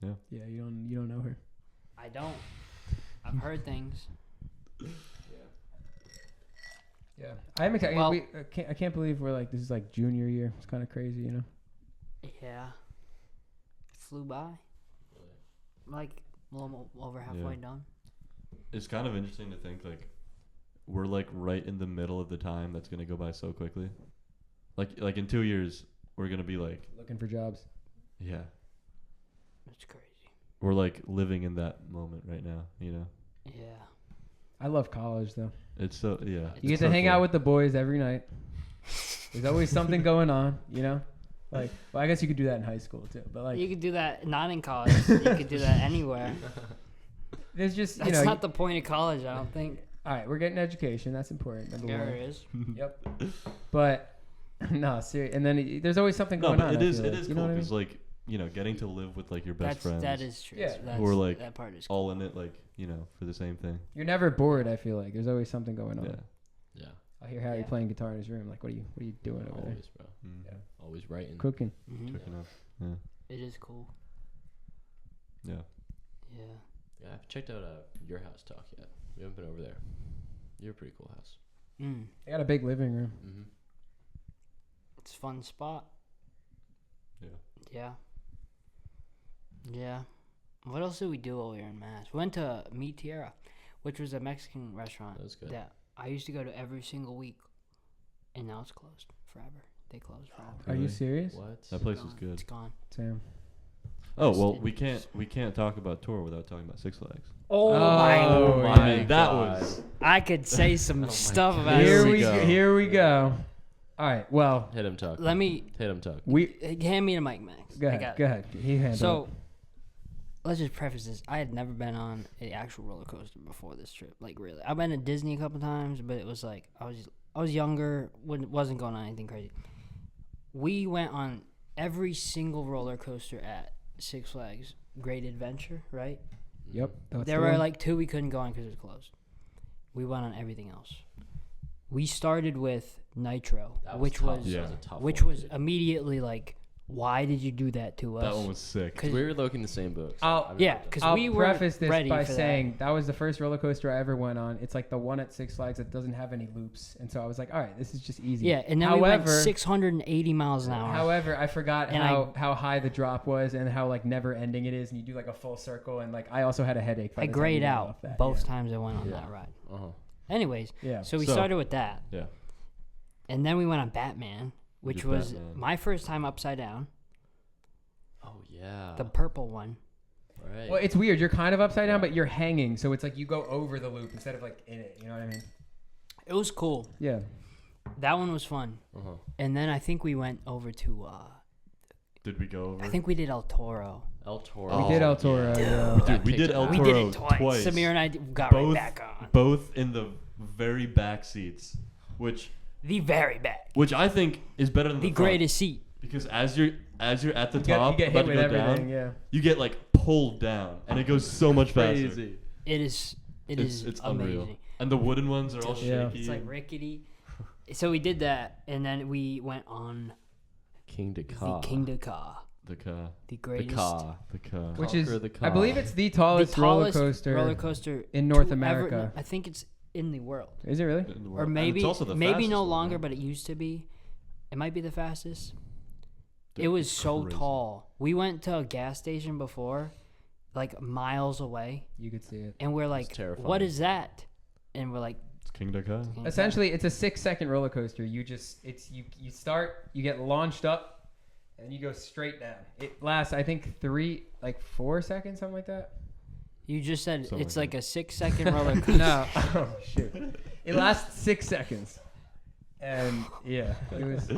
Yeah, Yeah, you don't know her. I don't. I've heard things. Yeah, I'm excited. Well- I can't believe we're like this is like junior year. It's kind of crazy, you know. Yeah. It flew by. Like a little over halfway done. It's kind of interesting to think like we're like right in the middle of the time that's gonna go by so quickly. Like in 2 years we're gonna be like, Looking for jobs. yeah, It's crazy. we're like living in that moment right now. You know, Yeah. I love college though. it's so yeah. You get to hang out with the boys every night. There's always something going on, you know. Like, well, I guess you could do that in high school too, but like, You could do that not in college. You could do that anywhere. there's just you That's know. not the point of college, I don't think. All right, we're getting education. That's important. Number There one. it is. Yep. But no, seriously. And then there's always something No, going but on. it is I feel like. cool You know what I because mean? like you know getting to live with like your best friends That is true. Yeah. That's, who are like that part is all in it like you know for the same thing. You're never bored. I feel like there's always something going on. Yeah. Yeah. I'll hear Harry Yeah. playing guitar in his room. Like, what are you doing over there? Always, bro. Mm. Yeah. Always writing. Cooking. Mhm. Cooking up. Yeah. It is cool. Yeah. Yeah. Yeah, I haven't checked out your house talk yet. We haven't been over there. You're a pretty cool house. Mm. I got a big living room. Mm-hmm. It's a fun spot. Yeah. Yeah. Yeah. What else did we do while we were in Mass? We went to Mi Tierra, which was a Mexican restaurant That was good. that I used to go to every single week, and now it's closed forever. They closed forever. Are you Really? serious? What? That place was Gone. good. It's gone. Sam. Oh Rest well, in we peace. can't talk about tour without talking about Six Flags. Oh, Oh, my! I mean, that was I could say some my stuff God. about Here it. we go. here we go. All right. Well, Hit him talk. Let me Hit him talk. we hand me the mic, Max. go I ahead. got it. Go ahead. He handled So, it. let's just preface this. I had never been on an actual roller coaster before this trip. Like, really. I've been to Disney a couple times, but it was like, I was younger, wasn't going on anything crazy. We went on every single roller coaster at Six Flags Great Adventure, right? Yep. That's There the were one. like 2 we couldn't go on because it was closed. We went on everything else. We started with Nitro, That which tough. was Yeah. That was a tough which one, was dude. immediately like, why did you do that to us? that one was sick. 'Cause- We were looking the same book. so I'll- I've yeah, never done 'cause I'll we were preface this ready by for that. saying that was the first roller coaster I ever went on. It's like the one at Six Flags that doesn't have any loops, and so I was like, all right, this is just easy. Yeah, and then we went However- 680 miles an hour. However, I forgot And how high the drop was and how like never ending it is, and you do like a full circle, and like I also had a headache. By I the time we grayed got out off that. both times I went on Yeah. that ride. Uh-huh. Anyways, Yeah. so we So- started with that, Yeah. and then we went on Batman, which did was Batman. my first time upside down, Oh, yeah. the purple one. right. Well, it's weird. You're kind of upside down, but you're hanging, so it's like you go over the loop instead of like in it. You know what I mean? It was cool. Yeah. That one was fun. Uh-huh. And then I think we went over to Did we go over? I think we did El Toro. El Toro. We did El Toro. Yeah. Dude, we did El We Toro did it twice. Samir and I got right Both- back on. both in the very back seats, which The very back. which I think is better than The the front. greatest seat. Because as you're at the You top, get about hit to with go everything. down, Yeah. you get like pulled down, and it goes so much faster. Crazy. It is It's amazing. unreal. And the wooden ones are all Yeah. shaky. It's like rickety. So we did that, and then we went on King to the Ka. King to Ka, the car, the The greatest, Ka. the car. Which is, Conquer the I believe car. it's the the tallest tallest roller coaster in North to ever- America. no, I think it's in the world, Is it really? In the or world. And maybe it's also the maybe fastest no one, longer, right? but it used to be. It might be the fastest. Dude, It was it's so crazy. tall. We went to a gas station before, like miles away, You could see it. and we're like, terrifying. "What is that?" And we're like, It's King to car. "King Essentially, it's a 6-second roller coaster. You start, you get launched up, and you go straight down. It lasts, I think, 4 seconds, something like that. You just said Something it's like like a 6-second roller coaster." No, oh shoot, it lasts 6 seconds, and yeah, it was.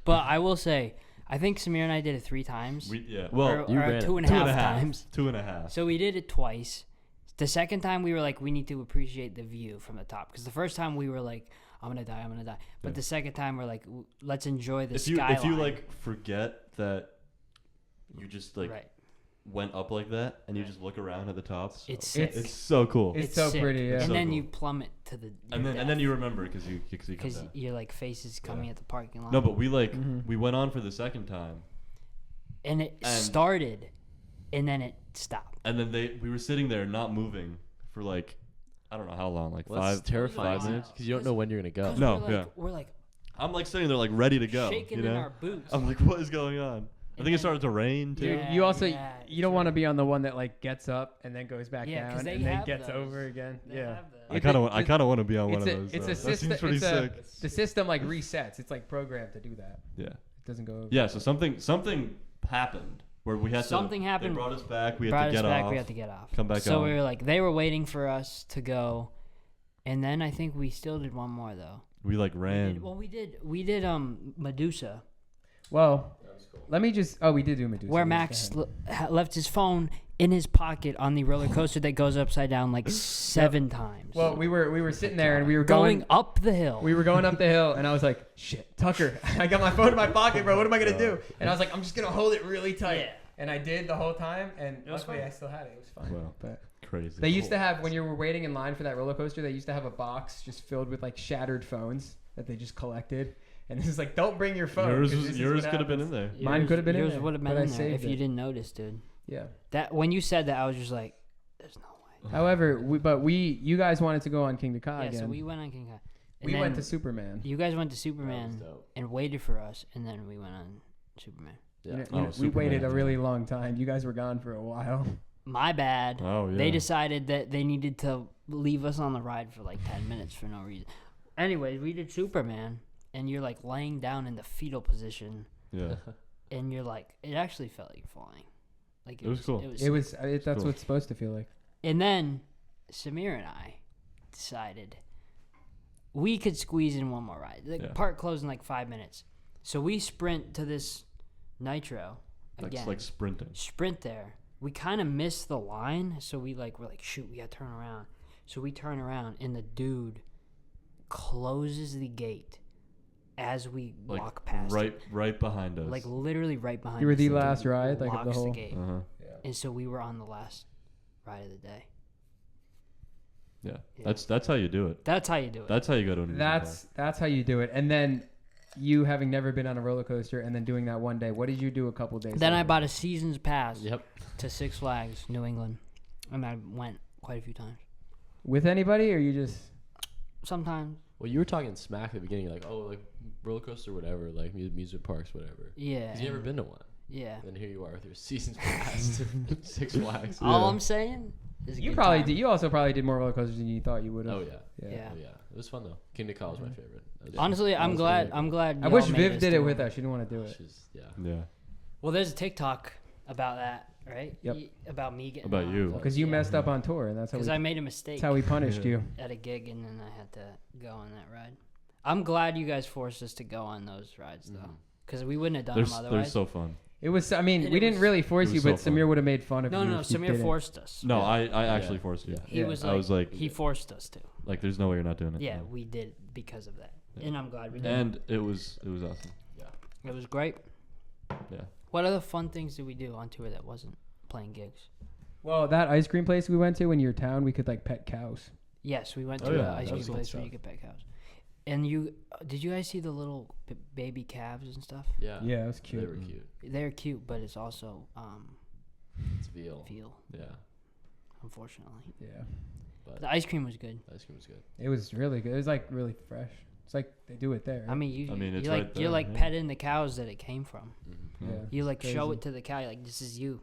But I will say, I think Samir and I did it 3 times. Well, you or ran it. 2.5 times. 2.5. So we did it twice. The second time we were like, we need to appreciate the view from the top. Because the first time we were like, I'm going to die, I'm going to die. But Yeah. the second time we're like, let's enjoy the if you skyline. like forget that you just like right. went up like that and you just look around at the top, It's sick. it's so cool. It's so sick. pretty, yeah. And So then cool. you plummet to the and then you remember because you come because down. your like face is coming Yeah. at the parking lot. No, but we like Mhm. we went on for the second time, and it and- started, and then it stopped. and then we were sitting there not moving for like I don't know how long, like Well, that's 5 terrifying 5 minutes. because you don't know when you're gonna go. 'Cause No, we're like, yeah. We're like I'm like sitting there like ready to go. shaking you know? in our boots. I'm like, what is going on? I And think it then- started to rain too. Yeah. You also you don't true. want to be on the one that like gets up and then goes back Yeah, 'cause down they and then have gets those. over again. They Yeah. have the- I kind of It's a- want to be on one It's of a those. it's though. a That system. seems pretty It's a, sick. the system like resets. It's like programmed to do that. Yeah. It doesn't go over. Yeah. So something happened where we had Something to. happened. They brought us back. We brought had to us get back. off. We had to get off. Come back So on. we were like, they were waiting for us to go, and then I think we still did one more though. We like We ran. did, we did Medusa, Well, let me just. Oh, we did do Medusa. where Yes, Max go ahead. left his phone in his pocket on the roller coaster that goes upside down like 7 times. Well, we were sitting there and we were going going. up the hill. We were going up the hill, and I was like, "Shit, Tucker! I got my phone in my pocket, bro. What am I gonna do?" And I was like, "I'm just gonna hold it really tight." Yeah. And I did the whole time, and was luckily fun. I still had it. It was fine. Wow. But Crazy. they used to have when you were waiting in line for that roller coaster, they used to have a box just filled with like shattered phones that they just collected. And this is like, don't bring your phone. 'cause this is Yours what could have been in happens. there. Mine could have been in Yours there, would have been but I in there if saved you it. didn't notice, dude. Yeah. That when you said that, I was just like, "There's no way." However, you guys wanted to go on King to Ka Yeah, again. so we went on King Kong. And We then went to Superman. You guys went to That was Superman dope. and waited for us, and then we went on Superman. Yeah. You know, Oh, we Superman, waited a yeah. really long time. You guys were gone for a while. My bad. Oh yeah. They decided that they needed to leave us on the ride for like 10 minutes for no reason. Anyways, we did Superman, and you're like laying down in the fetal position, Yeah. and you're like, it actually felt like you're flying. Like It was cool. That's Cool. what it's supposed to feel like. And then Samir and I decided we could squeeze in one more ride. The Yeah. park closed in like 5 minutes, so we sprint to this Nitro again. Like sprinting. Sprint there. We kind of missed the line, so we're like, shoot, we gotta turn around. So we turn around, and the dude closes the gate as we Like walk past. right behind us. Like literally right behind. You were us. the dude last ride, like, of the locks whole- gate. Uh huh. And so we were on the last ride of the day. Yeah. Yeah. That's how you do it. That's how you do it. That's how you go to an amusement park. That's how you do it. And then you having never been on a roller coaster and then doing that one day. What did you do a couple days? Then I later? bought a season's pass Yep. to Six Flags, New England, and I went quite a few times. with anybody, or you just? Sometimes, Well, you were talking smack at the beginning, like, oh, like roller coaster, whatever, like amusement parks, whatever. yeah. Because you never been to one. Yeah. Then here you are with your season's pass to Six Flags. All I'm saying is a You good probably time. did. You also probably did more roller coasters than you thought you would have. Oh yeah. Yeah. Oh yeah. It was fun though. King of Ka was my favorite. Honestly, That I'm was glad. really I'm cool. glad. I y'all wish made Viv us did do it with us. She didn't want to do it. She's, yeah. Yeah. Well, there's a TikTok about that, right? Yep. About me getting. About you. Because you Yeah. messed up on tour, and that's how Because we. I made a mistake That's how we punished Yeah. you. at a gig, and then I had to go on that ride. I'm glad you guys forced us to go on those rides though, Mhm. because we wouldn't have done They're them they're otherwise. so fun. It was. I mean, And we it didn't was- really force it you, was but so fun. Samir would have made fun of No, you. no, if you Samir didn't. forced us. No, Yeah. I actually Yeah. forced you. Yeah. He Yeah. was I like, was like, he forced us to. like, there's no way you're not doing it. Yeah, No. we did because of that. And I'm glad we did. And it was awesome. It was great. Yeah. What other fun things did we do on tour that wasn't playing gigs? Well, that ice cream place we went to in your town, we could like pet cows. Yes, we went Oh, to yeah, an ice that cream was cool place where you stuff. could pet cows. And did you guys see the little baby calves and stuff? Yeah. Yeah, it was They cute. were cute. They're cute, but it's also It's veal. veal, Yeah. unfortunately. Yeah, But The ice cream was good. the ice cream was good. it was really good. It was like really fresh. It's like they do it there. I mean, it's you're right like there, you're like yeah. petting the cows that it came from. Mm-hmm. yeah, You like show crazy. it to the cow, you're like, this is you.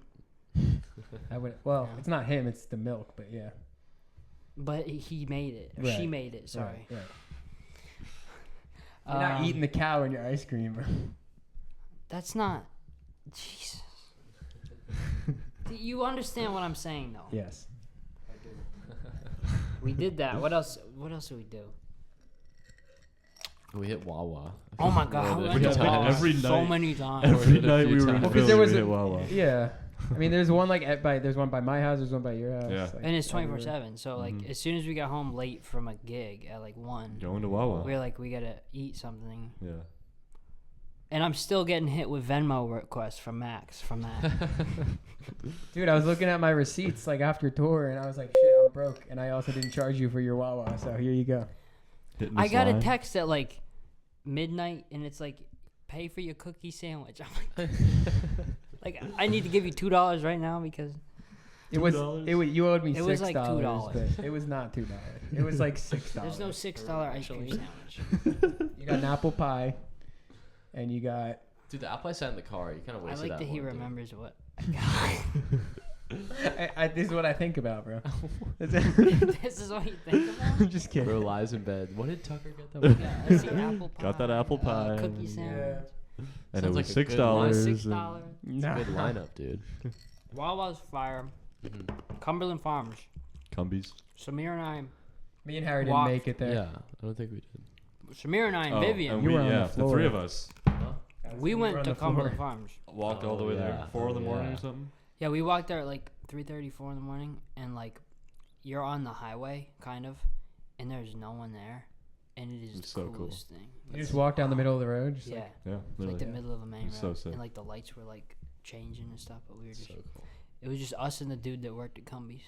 I would. Well, Yeah. it's not him. It's the milk. But yeah, But he made it. Or she Right. made it. Sorry. Right. You're not eating the cow in your ice cream. That's not. Jesus. You understand what I'm saying, though. Yes. We did that. What else? What else did we do? We hit Wawa. Oh my God! More I than went a to time. Wawa Every so night- many times. Every a night few we were in times. Well, 'cause Philly, there was we a- hit Wawa. Yeah. I mean, there's one like there's one by my house. There's one by your house. Yeah. like, And it's everywhere. 24/7. So like, Mhm. as soon as we got home late from a gig at like 1, Going to Wawa. we were like, we gotta eat something. Yeah. And I'm still getting hit with Venmo requests from Max from that. Dude, I was looking at my receipts like after tour, and I was like, shit, I'm broke, and I also didn't charge you for your Wawa, so here you go. Hitting I this got a line. text at like midnight, and it's like, pay for your cookie sandwich. I'm like, I need to give you $2 right now because It was $2? you owed me It $6, was like $2. but it was not $2. It was like $6. there's no $6 ice cream Actually. sandwich. You got an apple pie, and you got. Dude, the apple I sat in the car. You kind of I wasted like that that he one, dude. remembers what I got. This is what I think about, bro. This is what you think about? I'm just kidding. Bro lies in bed. What did Tucker get that? Yeah, I see apple pie. Got that apple pie. Cookie sandwich. And Sounds it was like a good $6. line. and- $6. Nah. Good lineup, dude. Wawa's fire. Mhm. Cumberland Farms. Cumbies. Samir and I. Me and Harry didn't Walk. make it there. Yeah, I don't think we did. Samir and I and Oh, Vivian. and You we, were on the yeah, the floor. three of us We were went on to the floor. Cumberland Farms. walked all the Oh, way there yeah. at 4 in the Oh, morning yeah. or something. Yeah, we walked there at like 3:30, 4 in the morning, and like you're on the highway, kind of, and there's no one there, and it is It's the so cool. coolest thing. You just walk down the middle of the road. Just Yeah, like, Yeah, it's literally. like the middle of a main It's so road, sick. and like the lights were like changing and stuff, but we were just. So cool. It was just us and the dude that worked at Cumbies.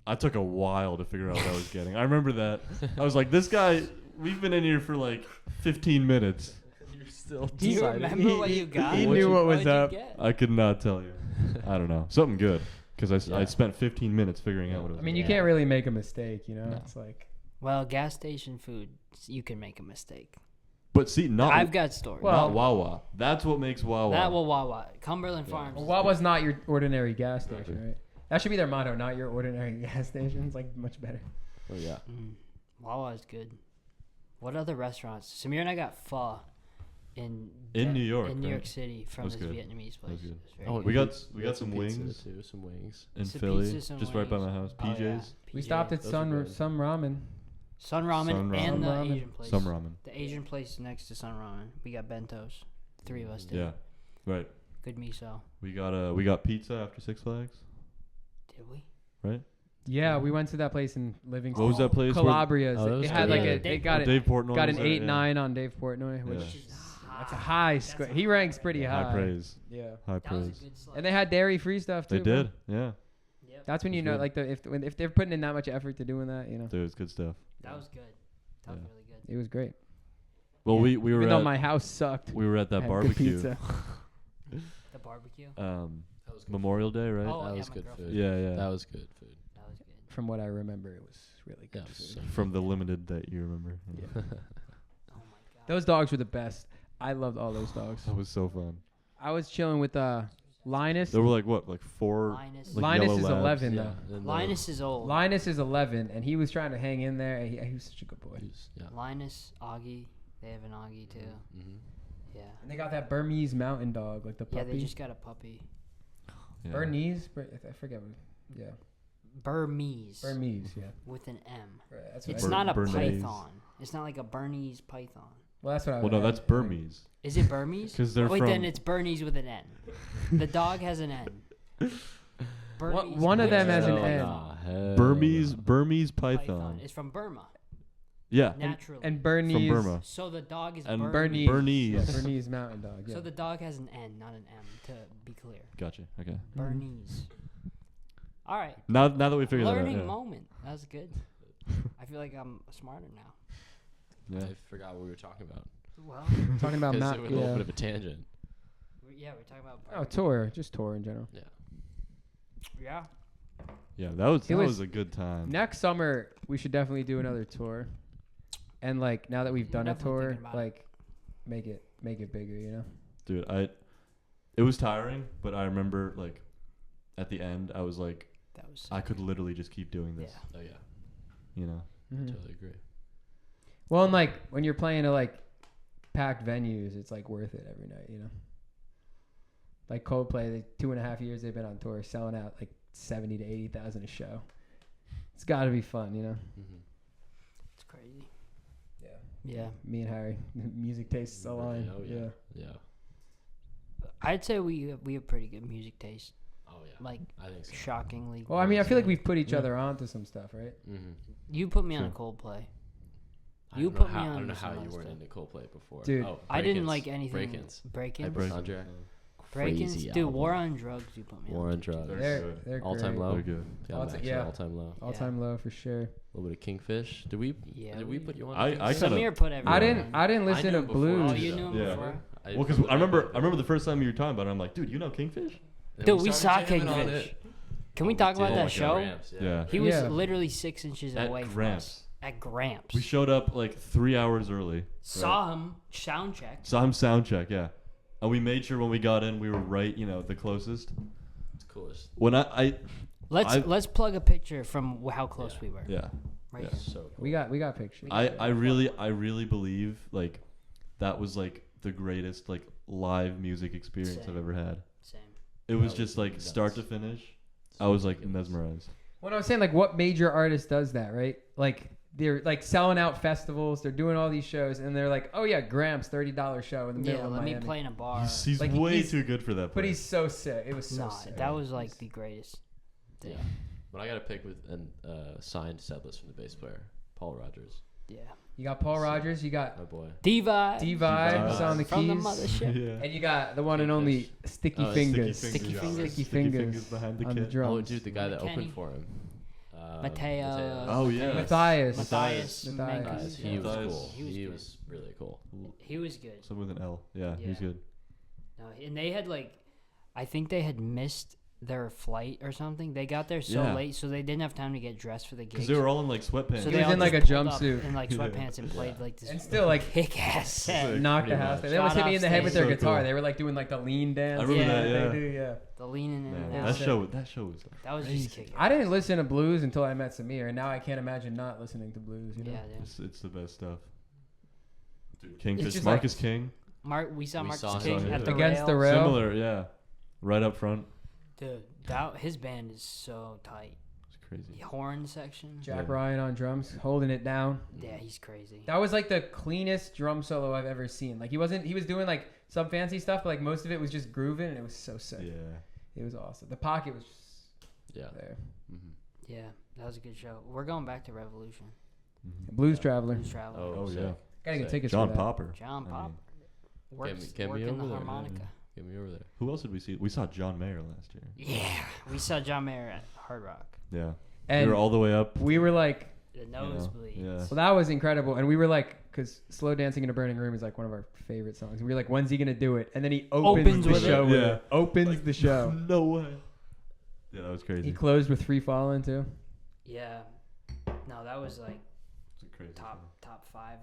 I took a while to figure out what I was getting. I remember that. I was like, this guy, we've been in here for like 15 minutes. You're still Do you deciding. remember what you got? he What'd knew you- what was What'd you up. get? I could not tell you. I don't know. Something good. Because I Yeah. spent 15 minutes figuring out what it was. I mean, you Yeah. can't really make a mistake, you know. No. It's like Well, gas station food, you can make a mistake. But see, not, I've got stories. Well- not Wawa. That's what makes Wawa. that will Wawa. Cumberland Yeah. Farms. well, Wawa's not your ordinary gas Exactly. station, right? That should be their motto, not your ordinary gas station. It's like much better. Oh yeah. Wawa is good. What other restaurants? Samir and I got pho in New York, In New right? York City from That's this good. Vietnamese place. That's good. It was very Oh, good. We got had some pizza wings too. Some wings. in Some Philly, pizza, some just right by wings. my house. Oh, yeah. PJ's. We PJ. stopped at Those are Sun good. Some Ramen. Sun Ramen Sun and Ramen. the Sun Ramen. Asian place. Some ramen. The Asian place next to Sun Ramen. We got bentos. The three of us did. Yeah, right. Good miso. We got pizza after Six Flags, Did we? right? Yeah, we went to that place in Livingston. What was that place? where- Calabria's. Oh, that it was had good. like Yeah, a. Dave- It got it. Dave Portnoy Got was an there, 8.9 on Dave Portnoy, which Yeah. Which is that's a high score. He ranks pretty high. High praise. Yeah. High That was a praise. good slice. And they had dairy free stuff too. They bro. did. Yeah. Yep. That's when you It's know, good. like if they're putting in that much effort to doing that, you know, Dude, it's good stuff. That was good. That was Yeah. really good. it was great. Well, Yeah. we were Even though at my house sucked. we were at I that had good barbecue. pizza. The barbecue. That was good. Memorial Day, right? Oh, That yeah, was my good girlfriend. food. Yeah, yeah. That was good food. That was good. From what I remember, it was really Yeah, good. it was food. so From the limited that you remember. Yeah. Oh my god. Those dogs were the best. I loved all those dogs. That was so fun. I was chilling with Linus. There were like what, like 4 Linus. like Linus yellow is labs. 11 Yeah, though. and Linus is old. Linus is 11, and he was trying to hang in there. And he was such a good boy. Yeah. Linus, Augie. They have an Augie too. Mm-hmm. Yeah. And they got that Burmese mountain dog, like the puppy. Yeah, they just got a puppy. Yeah. Bernese. I forget. Yeah, Burmese. Burmese. Yeah, With an M. right, that's what It's I, not a Bernese. python. It's not like a Bernese python. Well, that's what I. Well, no, I- that's Burmese. Is it Burmese? 'Cause they're Wait, from- then it's Bernese with an N. The dog has an N. Burmese one of them has an python. N. Nah, hell Burmese no. Burmese python. It's from Burma. Yeah. naturally. And Bernese. From Burma. So the dog is And Bernese. Bernese. Bernese. Yeah, Bernese mountain dog. Yeah. So the dog has an N, not an M, to be clear. Gotcha. Okay. Bernese. All right. Now that we figured that out. Learning Yeah. moment. That was good. I feel like I'm smarter now. Yeah. I forgot what we were talking about. Well, Talking about Because Mount. it was a little Yeah. bit of a tangent. yeah, we're talking about. Oh, tour. Just tour in general. Yeah. Yeah. Yeah. That was It was- a good time. Next summer, we should definitely do another tour. And like now that we've done a definitely tour, thinking about like make it bigger, you know? Dude, it was tiring, but I remember like at the end I was like That was. I could literally just keep doing this. Yeah. Oh yeah. You know. Mhm. Totally agree. Well, and like when you're playing to like packed venues, it's like worth it every night, you know? Like Coldplay, the 2.5 years they've been on tour, selling out like 70 to 80,000 a show. It's got to be fun, you know? Mm-hmm. It's crazy. Yeah. Yeah. Me and Harry, music tastes align. Oh yeah. Yeah. I'd say we have pretty good music taste. Oh yeah. Like I think so. shockingly. Well, I mean, I feel like we. we've put each Yeah. other onto some stuff, right? Mm-hmm. You put me on a Sure. Coldplay. I You don't know put me how, on I don't know to how some you other weren't stuff. into Coldplay before. Dude. Oh, I didn't Break-Ins. like anything. Break-Ins. Break-ins. Break-Ins. Andre. Break-ins. Crazy Dude, album. War on Drugs. You put me War on. on Drugs. They're They're, good. they're All-time great. low. They're good. Yeah, All I'm ti- actually yeah. all-time low. All time low for sure. A little bit of Kingfish. Did we? Yeah, Did we put you on? I Kingfish? kinda- Samir put everything. I didn't listen knew to him before. blues. Oh, you knew him Yeah. before? Well, because I remember the first time you were talking about it, I'm like, dude, you know Kingfish? And Dude, we started saw jamming on Kingfish. it. Can we Oh, talk about did. that Oh my show? God, Ramps, Yeah. He was Yeah. literally 6 inches At away from Gramps. us. At Gramps. We showed up like 3 hours early. Saw him sound check. Saw him sound check, yeah. And we made sure when we got in, we were right, the closest. It's coolest. When I Let's plug a picture from how close Yeah. we were. yeah. Right Yeah. here. So cool. We got pictures. I really believe like that was like the greatest like live music experience I've Same. ever had. Same. It was That just was like start to nuts. finish. I was like Ridiculous. mesmerized. When I was saying like what major artist does that, right? Like they're like selling out festivals, they're doing all these shows, and they're like, oh yeah, Gramps $30 show in the middle Yeah, of let Miami. me play in a bar. He's Like, way he's- too good for that. But place. he's so sick. It was so Nah, sick. that was like the greatest thing. Yeah. But I got to pick with a signed set list from the bass player, Paul Rogers. Yeah. You got Paul Rogers, you got My boy. D-Vibes. D-Vibes on the From the keys, mothership. yeah. and you got the one and only Sticky Oh, Fingers. Sticky drums. Fingers. Sticky Fingers behind the on the kit. drums. Oh, dude, the guy that Kenny. opened for him. Mateo. Oh, yeah. Matthias. Matthias. Matthias. Matthias. He was Matthias. cool. He was He good. was really cool. He was good. Something with an L. Yeah, he's Yeah. good. No, and they had I think they had missed their flight or something. They got there so Yeah. late, so they didn't have time to get dressed for the gig. Because they were all in like sweatpants. So He they was all in, like, just a pulled up jumpsuit. in like Yeah. sweatpants and played Yeah. like this And still like kick ass set. knocked the Pretty house much. down. They almost hit me in the head with their So guitar. cool. They were like doing like the lean dance. I remember that, yeah. They do, yeah. The leaning in Man, and Yeah. out. that show was That was crazy. just kicking. I didn't listen to blues until I met Samir, and now I can't imagine not listening to blues. You know? Yeah, dude. It's the best stuff. Dude, Kingfish, just Marcus King, We saw We Marcus saw King him, at yeah. the Against the rail. rail. similar, yeah, right up front. Dude, his band is so tight. It's crazy. The horn section. Jack Yeah. Ryan on drums, holding it down. Yeah, he's crazy. That was like the cleanest drum solo I've ever seen. Like he was doing like some fancy stuff, but like most of it was just grooving, and it was so sick. Yeah, It was awesome. The pocket was just Yeah. there. Mm-hmm. Yeah, that was a good show. We're going back to Revolution. Mhm. Blues Yeah. Traveler. Blues Traveler. Oh, sick. yeah. Gotta get Sick. tickets John for that. Popper. John I Pop. mean, Works, get me working over the there, harmonica. Get me over there. who else did we see? We saw John Mayer last year. Yeah, we saw John Mayer at Hard Rock. Yeah, And we were all the way up. we were like, The you know, nosebleeds. Yeah. well, that was incredible. And we were like, because Slow Dancing in a Burning Room is like one of our favorite songs. And we were like, when's he gonna do it? And then he opens the with show it. with Yeah. it. Opens the show. No way. Yeah, that was He crazy. closed with Free Fallin' too. Yeah. No, that was like It's a crazy top 5.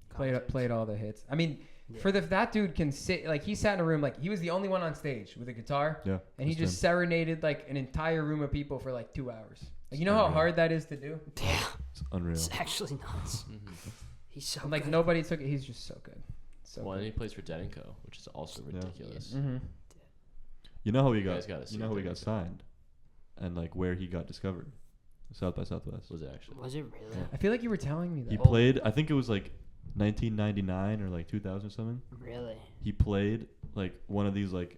Played concerts. all the hits. I mean, Yeah. for that dude can sit like he sat in a room like he was the only one on stage with a guitar, Yeah, and he just just serenaded like an entire room of people for like 2 hours. Like you know how Unreal. hard that is to do. Yeah, it's unreal. it's actually nuts. Mm-hmm. He's so And, like good. nobody took it. He's just so good. So Well, and he good. plays for Dead & Co., which is also Yeah. ridiculous. Mm-hmm. You know how he You got? guys gotta see You know how he Dead got & Co. signed, and like where he got discovered, South by Southwest. Was it actually? Was it really? Yeah. I feel like you were telling me that. He Oh. played. I think it was like 1999 or like 2000 or something. Really? He played like one of these like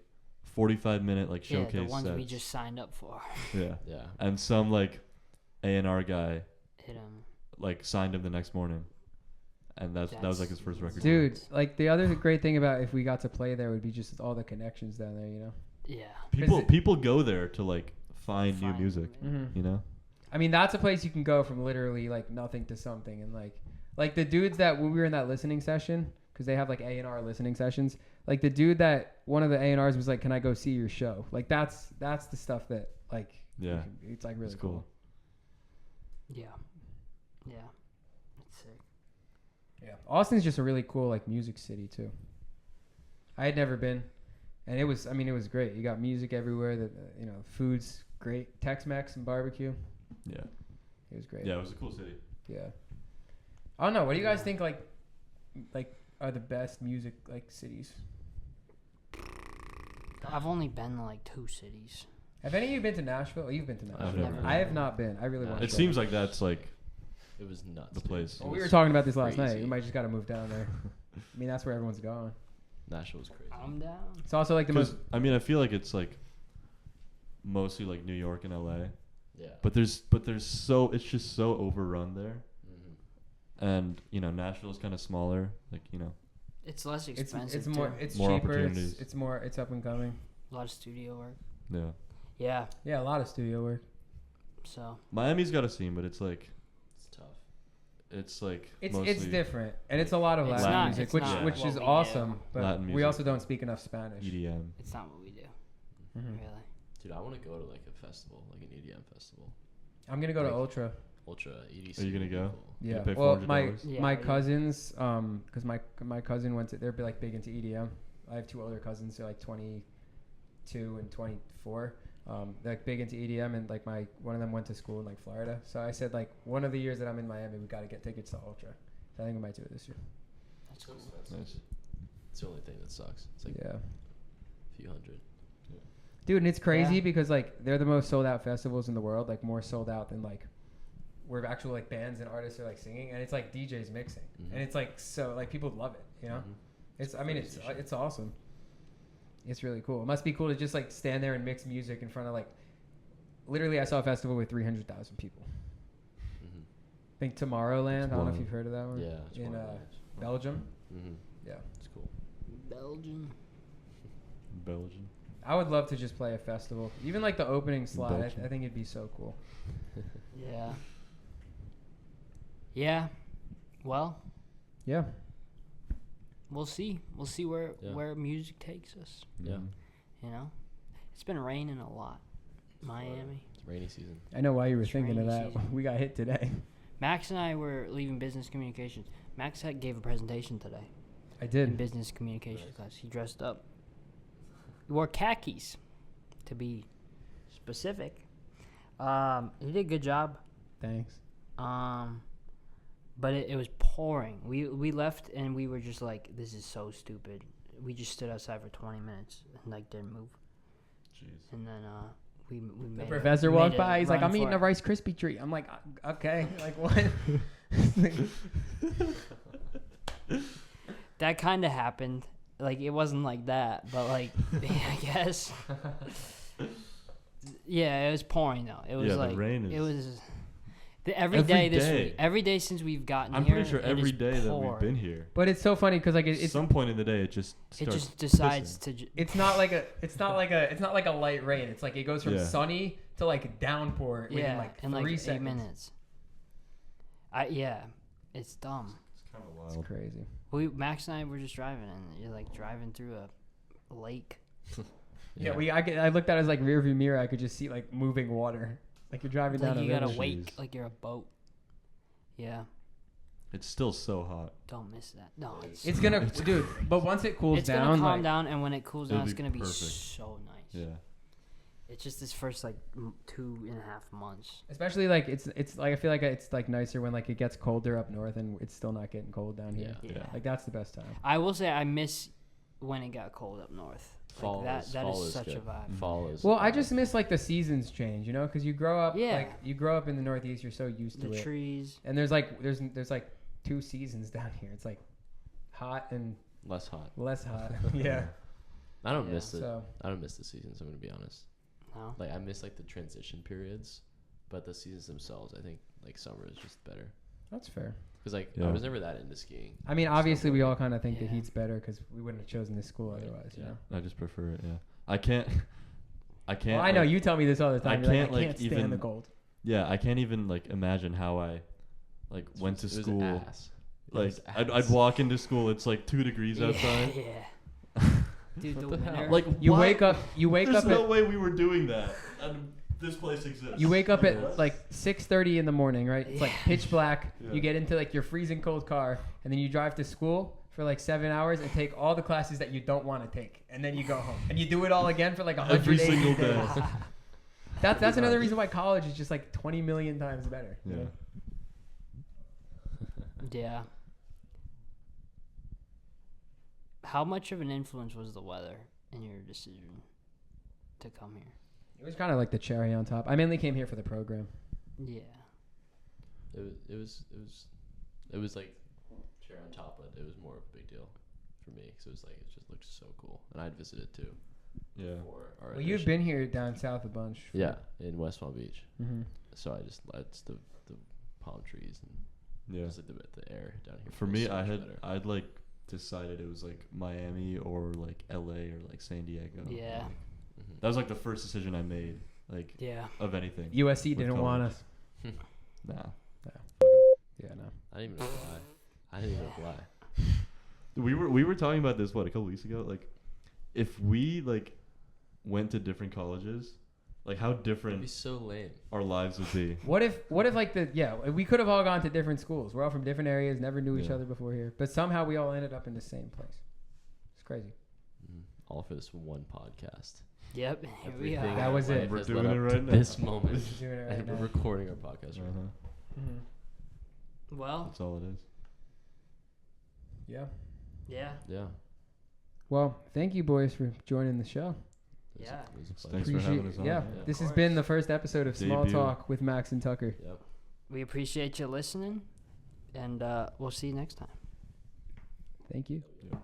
45-minute like Yeah, showcase the ones sets. we just signed up for. Yeah. Yeah. And some like A&R guy Hit him. like signed him the next morning, and that was like his first record. Dude, like the other great thing about if we got to play there would be just all the connections down there, you know. Yeah. People go there to like find new music, Mm-hmm. you know. I mean, that's a place you can go from literally like nothing to something, and like the dudes that when we were in that listening session, because they have like A&R listening sessions. Like the dude that one of the A&Rs was like, "Can I go see your show?" Like that's the stuff that like it's like really cool. Yeah. Yeah. That's sick. Yeah, Austin's just a really cool like music city too. I had never been, and it was great. You got music everywhere. That food's great. Tex-Mex and barbecue. Yeah, it was great. Yeah, it was a cool city. Yeah. I don't know. What do you guys think like are the best music like cities? I've only been to like 2 cities. Have any of you been to Nashville? Oh, you've been to Nashville. I've never been. I have not been. I really want to. It seems like that's like It was nuts. the place. Well, we were talking about this last night. crazy. We might just got to move down there. I mean, that's where everyone's going. Nashville was crazy. I'm down. It's also like the most. I mean, I feel like it's like mostly like New York and LA, Yeah. but there's it's just so overrun there, and Nashville's kind of smaller, like It's less expensive. It's more. too. It's More cheaper. opportunities. It's more. It's up and coming. A lot of studio work. yeah. Yeah. Yeah, a lot of studio work. So. Miami's got a scene, but it's like It's tough. it's like It's mostly different, and it's a lot of It's Latin not- music, it's which not which what is we awesome. do. But Latin we music. also don't speak enough Spanish. EDM. It's not what we do. Mhm. Really. Dude, I want to go to like a festival, like an EDM festival. I'm gonna go to Like- Ultra. Ultra EDC. Are you gonna would be go? cool. You Yeah. pay Well, $400? my Yeah, cousins, because my cousin went to. They're like big into EDM. I have 2 older cousins. They're like 22 and 24. They're like big into EDM, and like one of them went to school in like Florida. So I said like one of the years that I'm in Miami, we got to get tickets to Ultra. So I think we might do it this year. That's cool. Nice. It's the only thing that sucks. It's like Yeah. a few hundred. Dude, and it's crazy Yeah. because like they're the most sold out festivals in the world, like more sold out than like where actual like bands and artists are like singing, and it's like DJs mixing, Mhm. and it's like so like people love it, you know. Mhm. It's crazy shit. it's awesome. It's really cool. It must be cool to just like stand there and mix music in front of like. Literally, I saw a festival with 300,000 people. Mhm. I think Tomorrowland. I don't know if wild. you've heard of that one. Yeah. It's In one of those. Belgium. Mhm. Yeah. It's cool. Belgium. Belgian. I would love to just play a festival, even like the opening slide. Belgium. I think it'd be so cool. Yeah. Yeah. Well, Yeah. we'll see. We'll see where Yeah. where music takes us. Yeah. Mhm. You know, it's been raining a lot. Miami. It's rainy season. I know why you were It's thinking of rainy that. season. We got hit today. Max and I were leaving business communications. Max gave a presentation today I in did. business communications class. He dressed up. He wore khakis, to be specific. He did a good job. Thanks. But it was pouring. We left and we were just like, this is so stupid. We just stood outside for 20 minutes and like didn't move. Jeez. And then we made The a- professor made walked a by. He's like, run I'm eating for a it. Rice Krispie treat. I'm like, okay. Like, what? That kind of happened. Like it wasn't like that, but like I guess. Yeah, it was pouring though. It was Yeah, the like rain it is- was every Every day this day. week. Every day since we've gotten I'm here. pretty sure it every is day that we've pouring. been here, But it's so funny because like at it's some point in the day, it just It starts just decides pissing. to. it's not like a light rain. It's like it goes from Yeah. sunny to like downpour within Yeah, like in 3 like 8 seconds. minutes. It's dumb. It's kind of It's wild. crazy. Max and I were just driving, and you're like driving through a lake. Yeah, I looked at it as like rear view mirror. I could just see like moving water. Like you're driving It's like down you a gotta river. wake Jeez. like you're a boat. Yeah, It's still so hot. don't miss that. No, It's gonna, dude. But once it cools it's down, gonna calm like, down, and when it cools It'll down, it's be gonna be perfect. so nice. Yeah. It's just this first like 2.5 months. especially like it's like I feel like it's like nicer when like it gets colder up north and it's still not getting cold down here. Yeah. Yeah. Like that's the best time. I will say I miss when it got cold up north. Fall Like is- that fall is is such a good. vibe. Fall is. Well, I just miss like the seasons change, you know, because you grow up Yeah. like you grow up in the Northeast, you're so used to The it, trees. and there's like 2 seasons down here. It's like hot and less hot. less hot. Yeah. I don't Yeah. miss it. So I don't miss the seasons. I'm gonna be honest. No. Like I miss like the transition periods, but the seasons themselves, I think like summer is just better. That's fair. Because like Yeah. I was never that into skiing. I mean, obviously, we all kind of think the Yeah. Heat's better because we wouldn't have chosen this school Right, otherwise. You yeah. know. I just prefer it. Yeah. I can't. Well, I know like- you tell me this all the time. I You're can't, like, I like, can't stand even- the cold. Yeah, I can't even like imagine how I like went to It was school. ass. It Like was I'd ass. walk into school. It's like 2 degrees outside. Yeah. Dude, the What the hell? winter. Like You why- wake up. You wake There's up no at. way we were doing that. And this place exists. You wake up Like, at what? like 6:30 in the morning, right? It's like Yeah. pitch black. Yeah. You get into like your freezing cold car, and then you drive to school for like 7 hours and take all the classes that you don't want to take, and then you go home and you do it all again for like 180 Every single days. day. That's another reason why college is just like 20 million times better. you Yeah. know? Yeah. How much of an influence was the weather in your decision to come here? It was kind of like the cherry on top. I mainly came here for the program. Yeah. It was like cherry on top, but it was more of a big deal for me because it was like it just looked so cool, and I'd visited too. Yeah. For our Well, you've admission. been here down south a bunch. Yeah, in West Palm Beach. Mm-hmm. So it's the palm trees and Yeah. just like the air down here. For feels me, so much better. I'd like decided it was like Miami or like LA or like San Diego. Yeah. Mhm. That was like the first decision I made, like Yeah. of anything. USC with didn't want college. us. Nah. Yeah, no. I didn't even apply. I didn't even apply. We were talking about this a couple weeks ago. Like, if we like went to different colleges, like how It'd be different so lame. our lives would be. What if like we could have all gone to different schools. We're all from different areas, never knew each Yeah. other before here, but somehow we all ended up in the same place. It's crazy. All for this one podcast. Yep. Here we Everything are. That was in my it. life We're has doing led it up to right now. This moment. We're doing it right And now. we're recording our podcast right now. Mhm. Well, That's all it is. Yeah. yeah. Yeah. Well, thank you boys for joining the show. It was Yeah. it was a pleasure. Thanks for having us on. Yeah, Yeah. this Of has been course. the first episode of Small Debut. Talk with Max and Tucker. Yep. We appreciate you listening, and we'll see you next time. Thank you. Yeah.